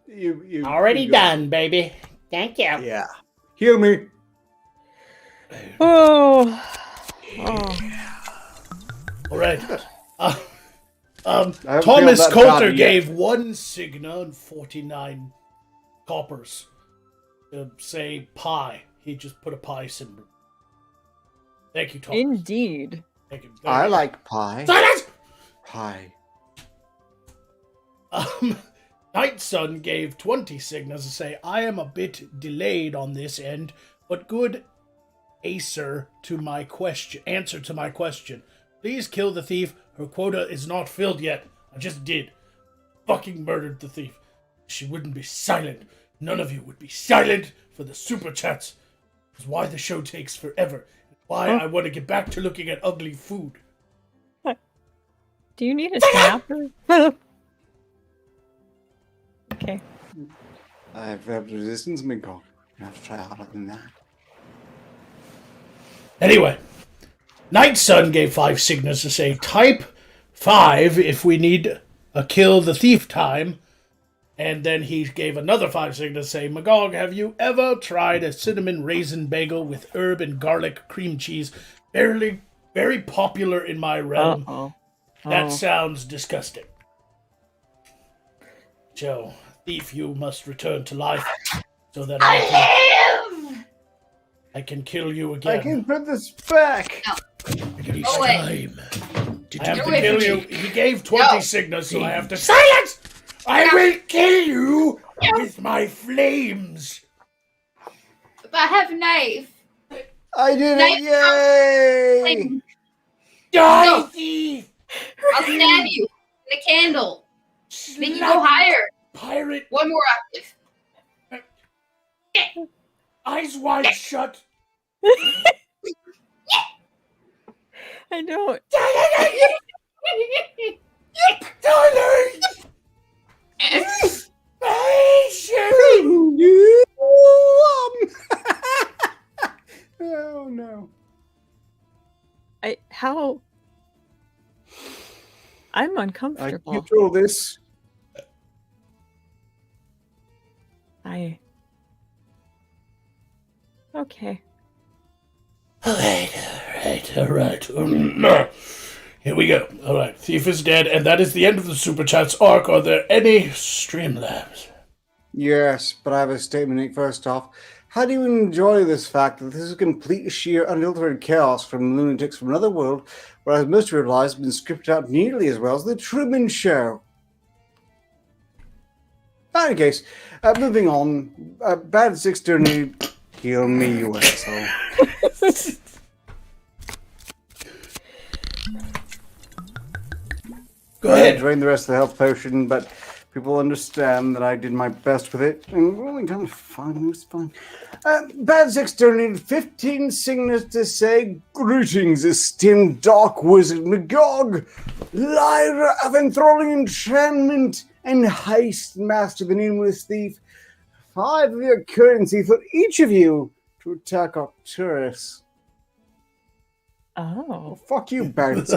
You Already you go. done, baby. Thank you. Yeah. Heal me. Oh. Alright. I haven't Thomas failed that Coulter bad yet. gave 1 signa and 49 coppers to say pie. He just put a pie symbol. Thank you, Thomas. Indeed. Thank you. I like pie. Silence! Pie. Night Sun gave 20 signals to say, I am a bit delayed on this end, but good answer to my question. Please kill the thief. Her quota is not filled yet. I just did. Fucking murdered the thief. She wouldn't be silent. None of you would be silent for the super chats. It's why the show takes forever. Why I want to get back to looking at ugly food. Do you need a snapper? Okay. I have resistance, Magog. I have to try harder than that. Anyway, Night Sun gave 5 signals to say type 5 if we need a kill the thief time. And then he gave another 5 signals to say, Magog, have you ever tried a cinnamon raisin bagel with herb and garlic cream cheese? Very popular in my realm. Uh-oh. That sounds disgusting. Joe, thief, you must return to life so that I can kill you again. I can put this back. Each Oh, wait. time. I have to Wait, kill wait. you. He gave 20 signals, so I have to silence. I will kill you with my flames. But I have a knife. I did Night it! Yay! Die, No. thief! I'll stab you with a candle. Make you go higher. Pirate, One more octave. eyes wide shut. I don't. Darling! Oh no. How? I'm I uncomfortable. control this. Okay. Alright. Here we go. Alright, thief is dead, and that is the end of the Super Chats arc. Are there any Streamlabs? Yes, but I have a statement to make first off. How do you enjoy this fact that this is complete, sheer, unadulterated chaos from lunatics from another world, whereas most of your lives have been scripted out nearly as well as the Truman Show. In any case, moving on. Bad Six Journey, heal me, you asshole. Go ahead. Drain the rest of the health potion, but people understand that I did my best with it. And we're only done fine. It was fine. Bad Six donated 15 signets to say, "Greetings, esteemed dark wizard Magog, lyra of enthralling enchantment and heist master, the nameless thief. 5 of your currency for each of you to attack Arcturus." Oh. Fuck you, Barry. That's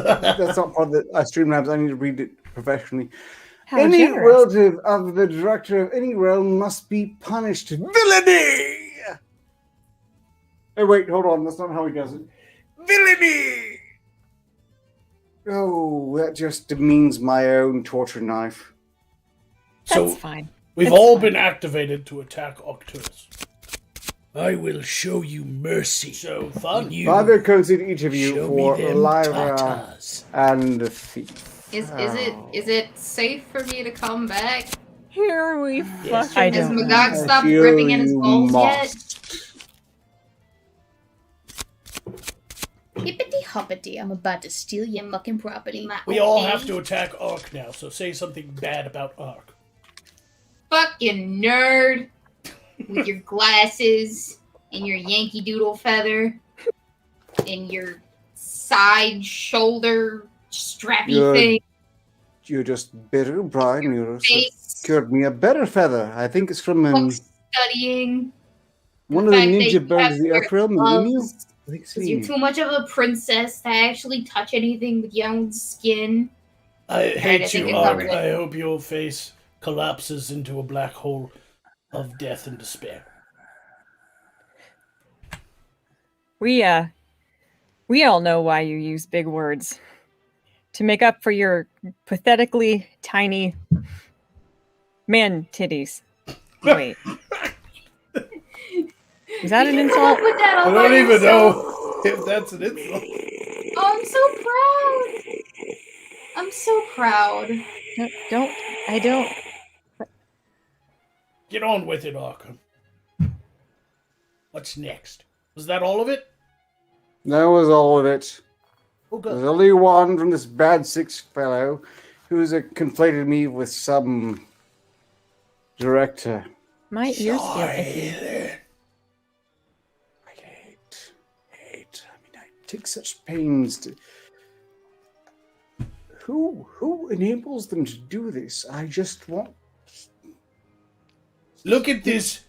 not part of the Streamlabs. I need to read it professionally. How Any generous. relative of the director of any realm must be punished. Villainy! Oh, wait, hold on. That's not how he does it. Villainy! Oh, that just demeans my own torture knife. So That's fine. we've It's all fine. been activated to attack Arcturus. I will show you mercy. So fun. You 5 your currency to each of you show for me them Lyra tatas. and the thief. Is it safe for me to come back? Here we Yes. I fucking Has don't know. Magog I stopped feel ripping at his you balls yet? must. Hippity hoppity, I'm about to steal your mucking property. We all have to attack Ark now, so say something bad about Ark. Fucking nerd with your glasses and your Yankee Doodle feather and your side shoulder strappy You're thing. You're just bitter, Brian. You're Face, cured me a better feather. I think it's from book studying. one of the fact that ninja you birds have of the to wear Earth realm. The Emu. gloves. I think it's Because you're Emu. too much of a princess to actually touch anything with your own skin. I I hate think you, I Ark. covered it. I hope your face collapses into a black hole of death and despair. We all know why you use big words. To make up for your pathetically tiny man titties. Wait. Is that an insult? Put that I all don't by even yourself. know if that's an insult. Oh, I'm so proud. I don't. Get on with it, Arkham. What's next? Was that all of it? That was all of it. Oh, There's good. only one from this bad six fellow who's conflated me with some director. My ears feel Sorry. itchy. I hate. I mean, I take such pains to. Who enables them to do this? I just want. Look at this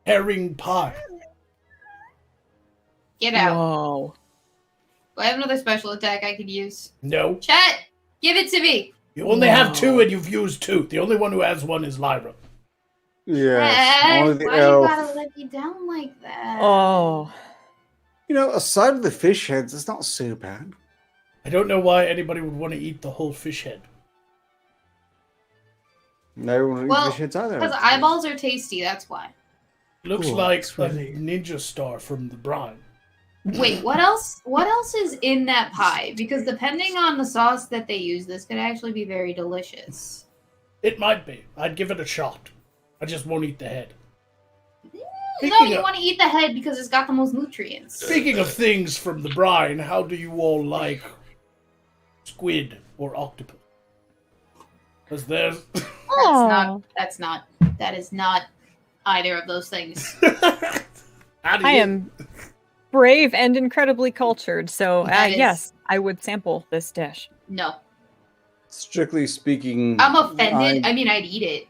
herring pie. Get out. Whoa. Do I have another special attack I could use? No. Chat, give it to me. You only have 2 and you've used 2. The only one who has 1 is Lyra. Yes, only the Why you elf. gotta let me down like that? Oh. You know, aside of the fish heads, it's not so bad. I don't know why anybody would want to eat the whole fish head. No Well, fish heads either. Because eyeballs are tasty, that's why. Looks Cool, like that's a really- ninja star from the brine. Wait, what else? What else is in that pie? Because depending on the sauce that they use, this could actually be very delicious. It might be. I'd give it a shot. I just won't eat the head. No, Speaking you of- want to eat the head because it's got the most nutrients. Speaking of things from the brine, how do you all like squid or octopus? Because there's... That is not either of those things. How do I you- am brave and incredibly cultured, so That is- yes, I would sample this dish. No. Strictly speaking, I'm offended. I mean, I'd eat it,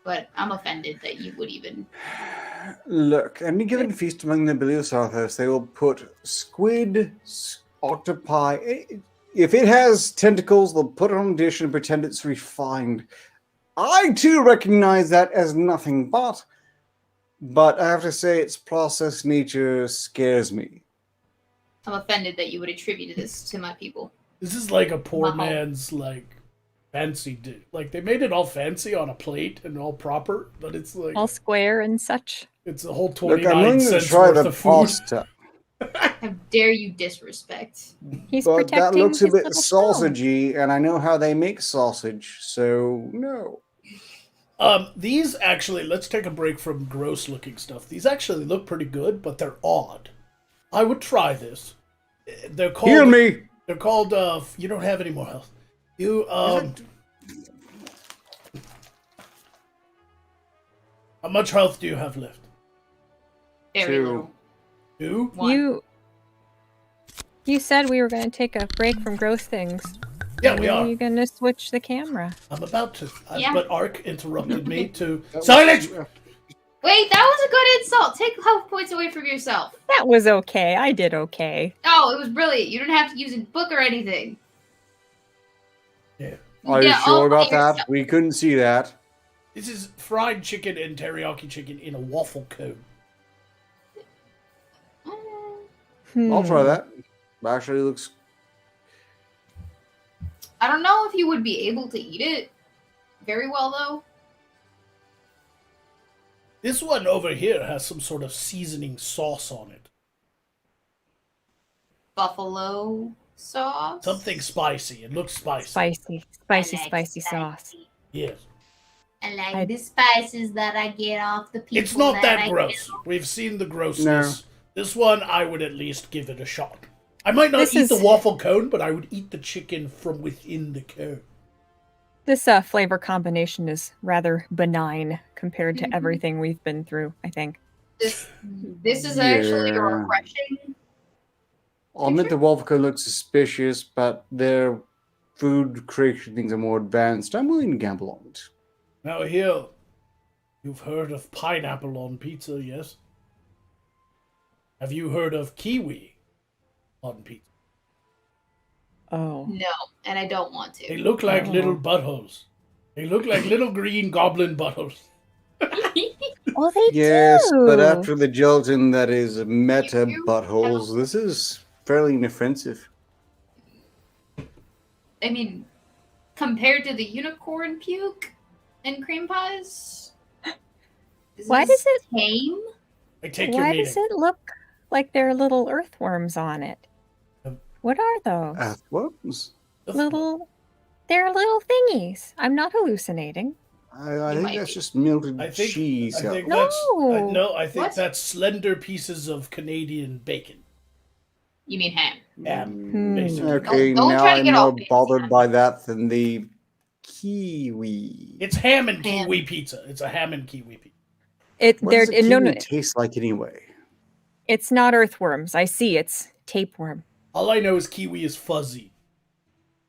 but I'm offended that you would even. Look, any given feast among the nobility of Southhouse, they will put squid, octopi. If it has tentacles, they'll put it on a dish and pretend it's refined. I too recognize that as nothing but I have to say its processed nature scares me. I'm offended that you would attribute this to my people. This is like a poor Wow. man's, like, fancy dish. Like, they made it all fancy on a plate and all proper, but it's like... All square and such. It's a whole Look, 29 I'm willing to cents try worth the of food. pasta. How dare you disrespect? He's But protecting that looks a his bit little stone. sausagey, and I know how they make sausage, so no. These actually, let's take a break from gross looking stuff. These actually look pretty good, but they're odd. I would try this. They're called. Heal me! They're called. You don't have any more health. You How much health do you have left? Very Two. little. 2? One. You said we were going to take a break from gross things. Yeah, When we are are. you going to switch the camera? I'm about to. Yeah. But Ark interrupted me to. That was- Silence! Wait, that was a good insult. Take health points away from yourself. That was okay. I did okay. Oh, it was brilliant. You didn't have to use a book or anything. Yeah. Are you Yeah, sure all about by that? yourself. We couldn't see that. This is fried chicken and teriyaki chicken in a waffle cone. I'll try Hmm. that. Actually looks... I don't know if you would be able to eat it very well, though. This one over here has some sort of seasoning sauce on it. Buffalo sauce. Something spicy. It looks spicy. Spicy, spicy sauce. Yes. I like I- the spices that I get off the people. It's not that I gross. get off- We've seen the grossness. This one, I would at least give it a shot. I might not This eat the is- waffle cone, but I would eat the chicken from within the cone. This flavor combination is rather benign compared to Mhm. everything we've been through, I think. This is actually Yeah. refreshing. I'll admit the Wolfco looks suspicious, but their food creation things are more advanced. I'm willing to gamble on it. Now here, you've heard of pineapple on pizza, yes? Have you heard of kiwi on pizza? Oh. No, and I don't want They to. look like Oh. little buttholes. They look like little green goblin buttholes. Oh, they Yes, do. but after the gelatin that is meta You- buttholes, this is fairly inoffensive. I mean, compared to the unicorn puke and cream pies, this Why is does it- tame? I take your Why meaning. does it look like there are little earthworms on it? What are those? Earthworms? They're little thingies. I'm not hallucinating. I It think might that's be. just melted I think, cheese. I think No. that's no. I think What? that's slender pieces of Canadian bacon. You mean ham? Yeah, basically. Okay, Don't now try to I'm get all more fancy. bothered by that than the kiwi. It's ham and Ham. kiwi pizza. It's a ham and kiwi pizza. What does a kiwi No, taste like anyway? it's not earthworms. I see. It's tapeworm. All I know is kiwi is fuzzy.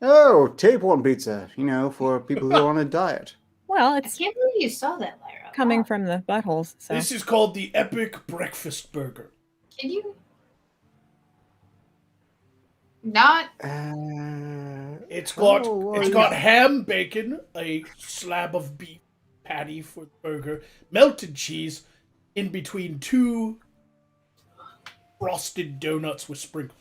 Oh, tapeworm pizza. You know, for people who are on a diet. Well, I it's can't believe you saw that, Lyra. coming Wow. from the buttholes. So This is called the Epic Breakfast Burger. Can you not? It's got Oh, it's yeah. got ham, bacon, a slab of beef patty for the burger, melted cheese, in between two frosted donuts with sprinkles.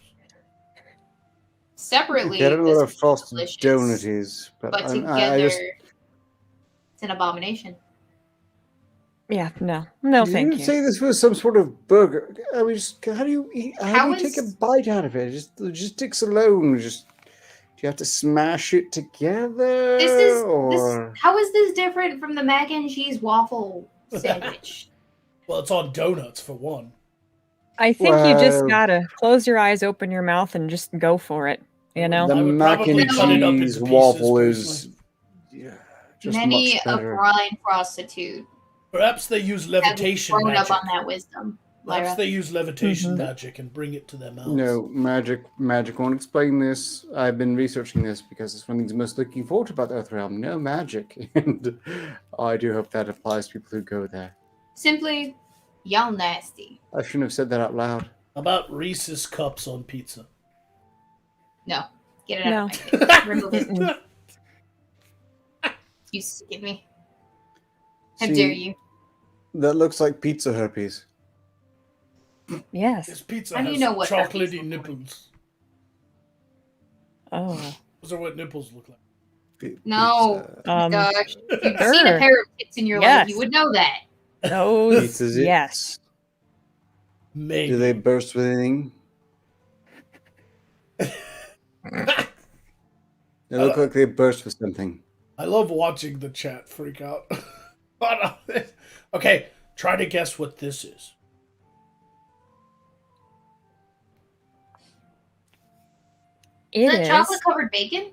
Separately, I don't know this what a is frosted delicious, donut is, but but I together, just it's an abomination. yeah, no, you thank didn't you. say this was some sort of burger. I mean, just how do you eat? How How do you take a is- bite out of it? Just logistics alone. Just do you have to smash it together? This is or... how is this different from the mac and cheese waffle sandwich? Well, it's on donuts for one. I think you just Well- gotta close your eyes, open your mouth, and just go for it. You know. the I would mac probably and cut it up into cheese pieces, waffle personally. is just Many much a better. brine prostitute Perhaps they use has levitation grown magic. up on that wisdom. Perhaps Lyra. they use levitation Mhm. magic and bring it to their mouths. No, magic won't explain this. I've been researching this because it's one of the things I'm most looking forward to about the Earth Realm. No magic. And I do hope that applies to people who go there. Simply, y'all nasty. I shouldn't have said that out loud. How about Reese's cups on pizza? No, get it out No. of my face. Remove it. Mm-mm. You skip me. How See, dare you? That looks like pizza herpes. Yes. This pizza How do has you know what chocolatey herpes look like? nipples. Oh. Those are what nipples look like. No. Um. Gosh, if you've Sure. seen a pair of tits in your life, Yes. you would know that. Those. Pizza's Yes. Maybe. Do they burst with anything? They look like they burst for something. I love watching the chat freak out. Okay, try to guess what this is. It Is is. that chocolate covered bacon?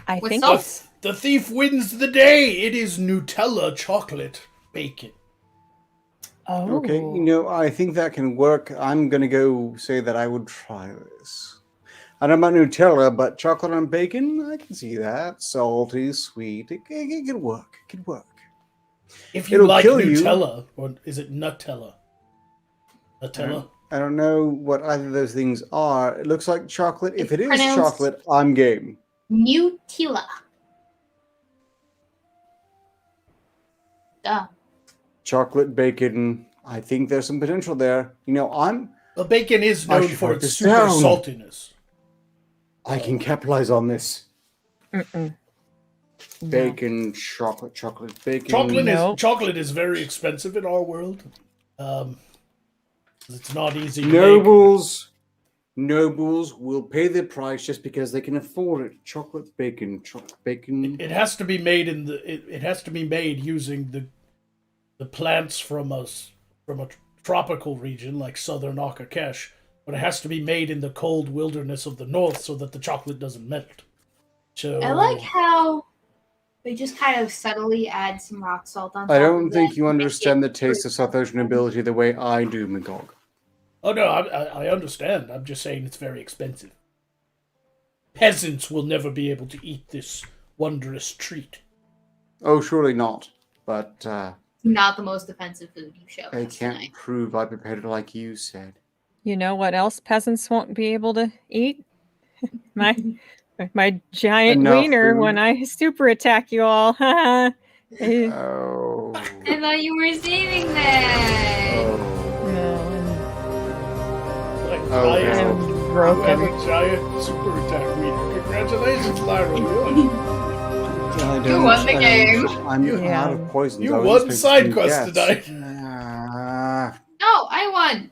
I with think salt? it's. The thief wins the day. It is Nutella chocolate bacon. Oh. Okay, you know, I think that can work. I'm gonna go say that I would try this. I don't know about Nutella, but chocolate and bacon, I can see that. Salty, sweet, it can work. It can work. If you It'll like kill you. Nutella, or is it Nutella? Nutella? I don't know what either of those things are. It looks like chocolate. If it It's is pronounced- chocolate, I'm game. Nutella. Duh. Chocolate, bacon. I think there's some potential there. You know, The bacon is I known should for write its this super down. saltiness. I can capitalize on this. Mm-mm. No. Bacon, chocolate, bacon. No. Chocolate is very expensive in our world. It's not easy to make. Nobles will pay the price just because they can afford it. Chocolate, bacon. It has to be made it has to be made using the plants from a tropical region like southern Akakesh, but it has to be made in the cold wilderness of the north so that the chocolate doesn't melt. So I like how they just kind of subtly add some rock salt on top. I don't of think it you to make understand it the taste of South Asian ability the way I do, Magog. Oh no, I understand. I'm just saying it's very expensive. Peasants will never be able to eat this wondrous treat. Oh, surely not. But not the most offensive food you show I us can't tonight. prove I prepared it like you said. You know what else peasants won't be able to eat? My giant Enough wiener food. when I super attack you all. Oh. I thought you were saving that. Oh. Like, Okay. giant- I'm you have broken. a giant super attack wiener. Congratulations, Lyra. You won. You won the game. I'm Yeah. out of poisons. You I was won expecting side to quest guess. tonight. No, I won.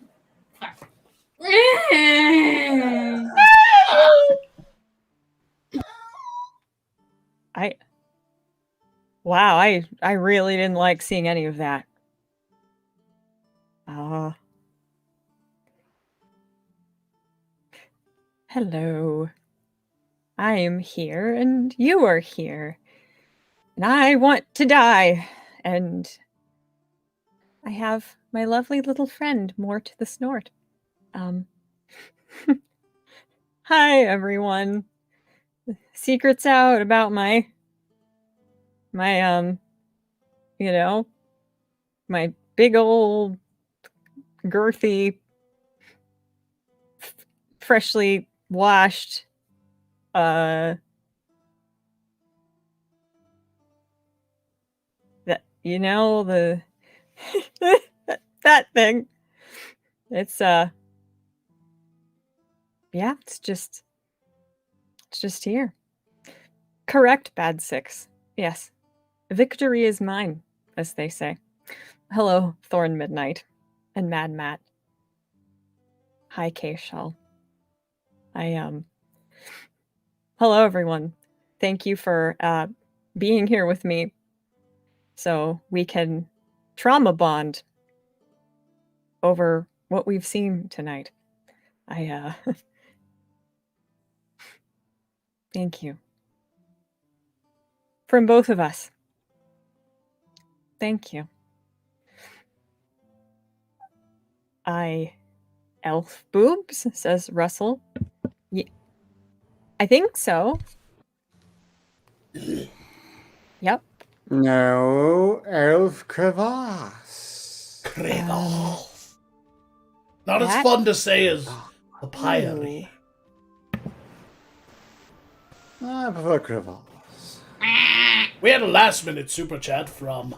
Wow, I really didn't like seeing any of that. Hello. I am here and you are here. And I want to die. And I have my lovely little friend, More to the Snort. Hi everyone. Secrets out about my my big old girthy freshly washed that the that thing. It's yeah, it's just here. Correct, Bad Six. Yes. Victory is mine, as they say. Hello, Thorne Midnight and Mad Matt. Hi, K-Shell. Hello, everyone. Thank you for being here with me so we can trauma bond over what we've seen tonight. Thank you. From both of us. Thank you. Elf boobs, says Russell. I think so. Yep. No, elf crevasse. Not as That- fun to say as papyri. I prefer crevasse. We had a last-minute super chat from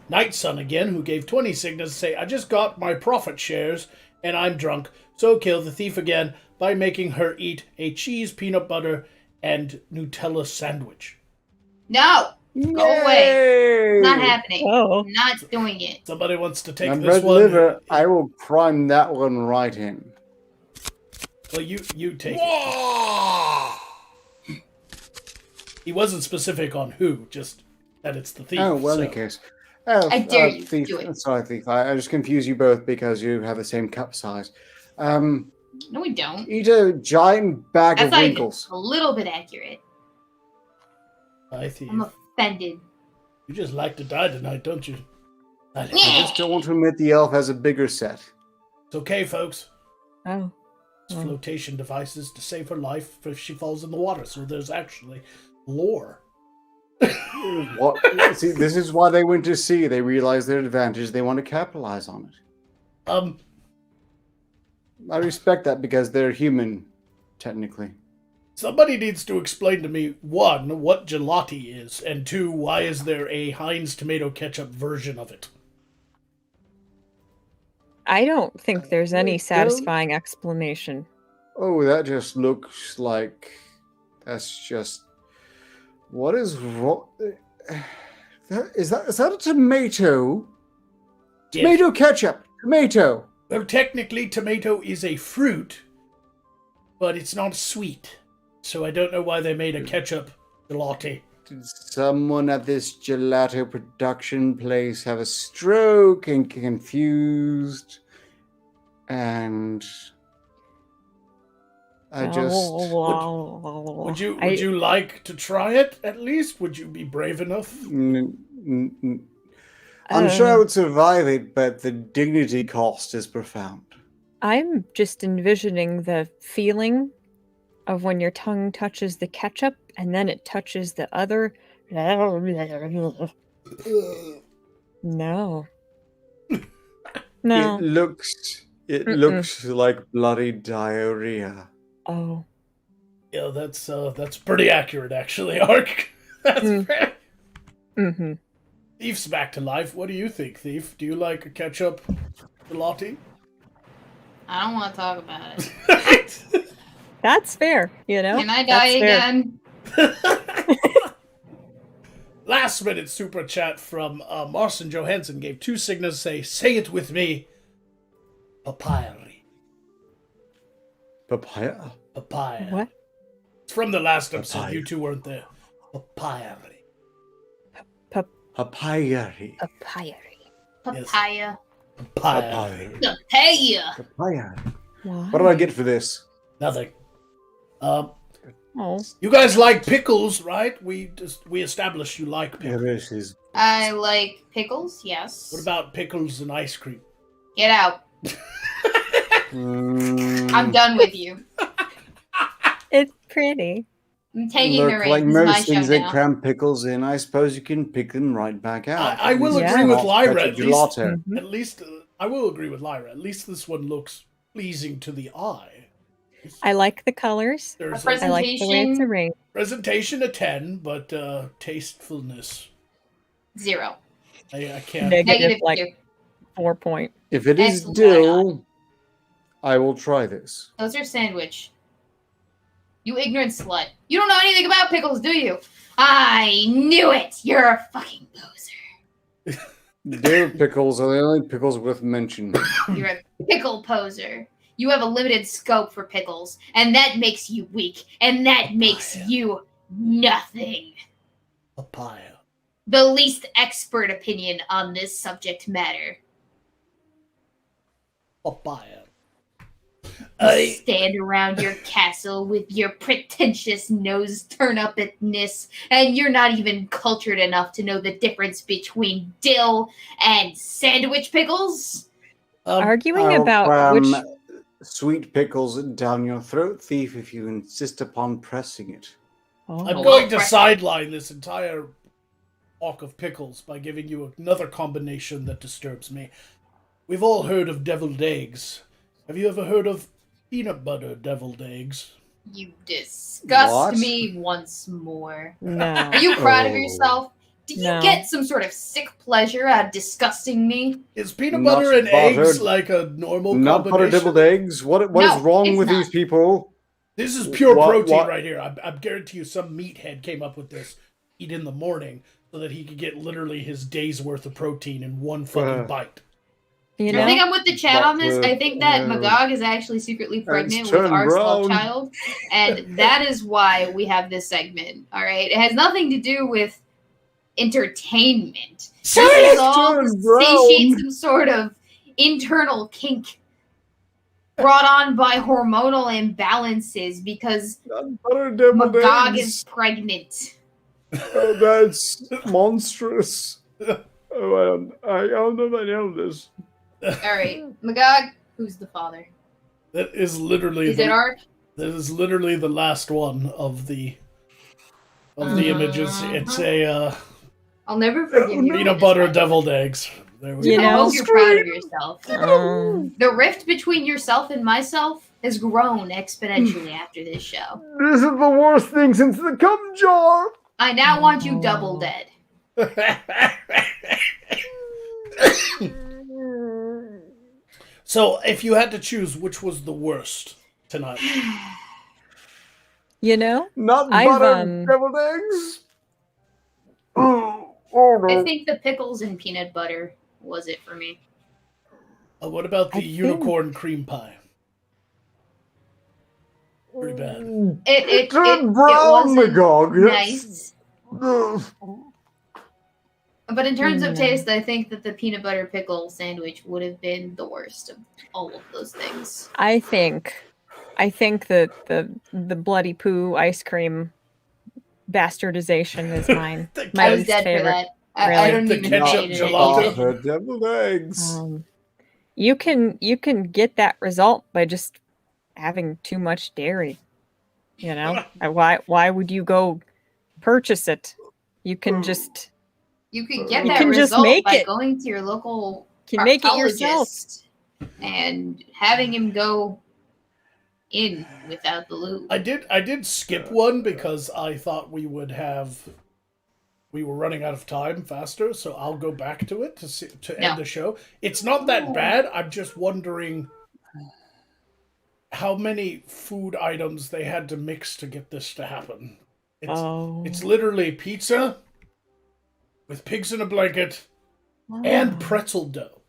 Night Sun again, who gave 20 signals to say, I just got my profit shares and I'm drunk, so kill the thief again by making her eat a cheese, peanut butter, and Nutella sandwich. No, go away. Not happening. Oh. Not doing it. Somebody wants to take And this red one. liver, I will prime that one right in. Well, you take it. He wasn't specific on who, just that it's the thief. Oh, well, so. in case. Oh, I dare you, thief. do it. Sorry, thief. I just confused you both because you have the same cup size. No, we don't. Eat a giant bag That's of not even winkles. a little bit accurate. Hi, thief. I'm offended. You just like to die tonight, don't you? I just don't want to admit the elf has a bigger set. It's okay, folks. Oh. It's flotation devices to save her life if she falls in the water. So there's actually lore. What? See, this is why they went to sea. They realized their advantage. They want to capitalize on it. I respect that because they're human, technically. Somebody needs to explain to me, one, what gelati is, and two, why is there a Heinz tomato ketchup version of it? I don't think there's any satisfying explanation. Oh, that just looks like... That's just... What is wrong? Is that a tomato? Yes. Tomato ketchup. Tomato. Well, technically, tomato is a fruit, but it's not sweet. So I don't know why they made a ketchup gelati. Did someone at this gelato production place have a stroke and get confused? And I just... Would you like to try it, at least? Would you be brave enough? I'm sure I would survive it, but the dignity cost is profound. I'm just envisioning the feeling of when your tongue touches the ketchup and then it touches the other. No. No. It looks like bloody diarrhea. Oh. Yeah, that's pretty accurate, actually, Ark. That's fair. Mm-hmm. Thief's back to life. What do you think, Thief? Do you like a ketchup gelati? I don't want to talk about it. That's fair, you know? Can I die again? Last minute super chat from Marcin Johansson gave 2 signals, say it with me. Papyri. Papaya? Papaya. What? It's from the last episode. Papaya. You two weren't there. Papyri. Papaya. Papyri. Papaya. Papyri. Papaya. Papaya. Why? What do I get for this? Nothing. Oh. You guys like pickles, right? We established you like pickles. Yeah, this is... I like pickles, yes. What about pickles and ice cream? Get out. I'm done with you. It's pretty. I'm taking Look, the like reins. My most show things they now. cram pickles in, I suppose you can pick them right back out. I will Yeah. agree with Not Lyra. such a At least, gelato. Mhm. at least I will agree with Lyra. At least this one looks pleasing to the eye. I like the colors. There's A I like the way it's arranged. presentation a 10, but tastefulness 0. I can't. Negative Like 2. 4 point. If it is Excellent. dill, I will try this. Those are sandwich. You ignorant slut. You don't know anything about pickles, do you? I knew it! You're a fucking poser. Dill pickles are the only pickles worth mentioning. You're a pickle poser. You have a limited scope for pickles, and that makes you weak, and that makes you nothing. Papaya. The least expert opinion on this subject matter. Papaya. You stand around your castle with your pretentious nose turn-up-ness, and you're not even cultured enough to know the difference between dill and sandwich pickles? Arguing I'll about cram which sweet pickles down your throat, thief, if you insist upon pressing it. Oh. I'm Oh, going to well, sideline this entire talk of pickles by giving you another combination that disturbs me. We've all heard of deviled eggs. Have you ever heard of peanut butter deviled eggs? You disgust What? me once more. No. Are you proud of Oh. yourself? Do you No. get some sort of sick pleasure out of disgusting me? Is peanut Not butter and eggs buttered- like a normal Not butter combination? deviled eggs? What is No, wrong it's with not. these people? This is pure What- protein what- right here. I guarantee you some meathead came up with this. Eat in the morning so that he could get literally his day's worth of protein in one fucking bite. You I know? think I'm with the chat on this. But, I think that uh, Magog is actually secretly pregnant with turned our small brown. child, and that is why we have this segment. All right, it has nothing to do with entertainment. This is all to turned brown. satiate some sort of internal kink brought on by hormonal imbalances because Butter deviled Magog eggs. is pregnant. Oh, that's monstrous. Oh, I don't know if I know this. All right, Magog, who's the father? That is literally Is it Ark? that is literally the last one of the images. It's a I'll never forgive you. peanut butter deviled eggs. There we You go. I know? hope you're proud of yourself. Um, The rift between yourself and myself has grown exponentially after this show. This is the worst thing since the cum jar. I now want you double dead. So, if you had to choose, which was the worst tonight? you know? Not I've, butter deviled eggs. Oh no. I think the pickles and peanut butter was it for me. What about the I think- unicorn cream pie? Pretty bad. It turned brown, wasn't Magog. nice. Ugh. But in terms of Mm. taste, I think that the peanut butter pickle sandwich would have been the worst of all of those things. I think that the bloody poo ice cream bastardization is mine. The My I was least dead favorite. for that. I Really? don't The even ketchup hate it. gelato. Butter deviled eggs. You can get that result by just having too much dairy. You know? Why would you go purchase it? You can just You could get You that can just result make by it. going to your local make it yourself. proctologist and having him go in without the lube. I did skip one because I thought we were running out of time faster, so I'll go back to it to No. end the show. It's not that bad. I'm just wondering how many food items they had to mix to get this to happen. It's literally pizza with pigs in a blanket and pretzel dough.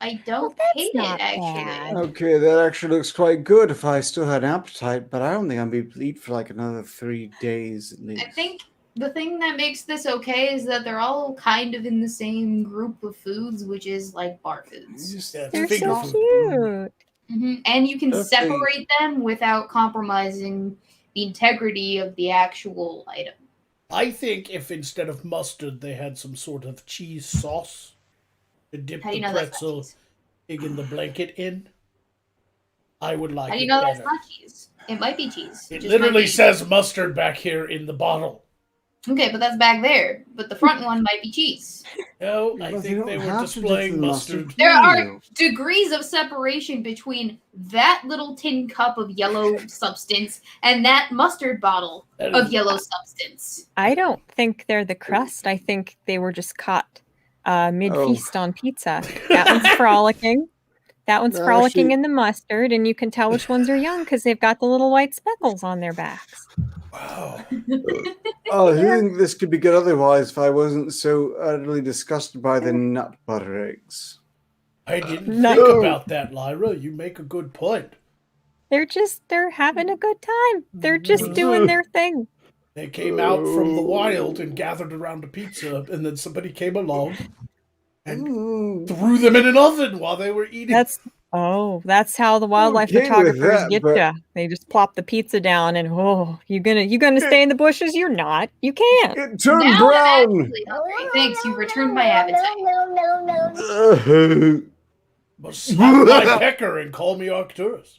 I don't that's hate it, not actually. bad. Okay, that actually looks quite good if I still had an appetite, but I don't think I'll be able to eat for like another 3 days at least. I think the thing that makes this okay is that they're all kind of in the same group of foods, which is like bar foods. Yeah, it's They're finger so food. cute. And you can Okay. separate them without compromising the integrity of the actual item. I think if instead of mustard they had some sort of cheese sauce to dip How do the you know that's not pretzel cheese? pig in the blanket in, I would like How do you it know better. that's not cheese? It might be cheese. It just literally might be- says mustard back here in the bottle. Okay, but that's back there. But the front one might be cheese. No, I But think don't they were have to dip displaying the mustard. There are Ew. degrees of separation between that little tin cup of yellow substance and that mustard bottle That of is- yellow substance. I don't think they're the crust. I think they were just caught mid-feast on pizza. That one's frolicking. That one's No, frolicking actually- in the mustard, and you can tell which ones are young because they've got the little white speckles on their backs. Wow. Oh, I think this could be good otherwise if I wasn't so utterly disgusted by the nut butter eggs. I didn't No. think about that, Lyra. You make a good point. They're having a good time. They're just doing their thing. They came out from the wild and gathered around a pizza, and then somebody came along and threw them in an oven while they were eating. That's how the wildlife Okay with photographers that, get but- ya. They just plop the pizza down and you gonna stay in the bushes? You're not. You can't. It turned Now I'm brown! actually hungry. Thanks, you've returned my appetite. Uh, Well, slap my pecker and call me Arcturus.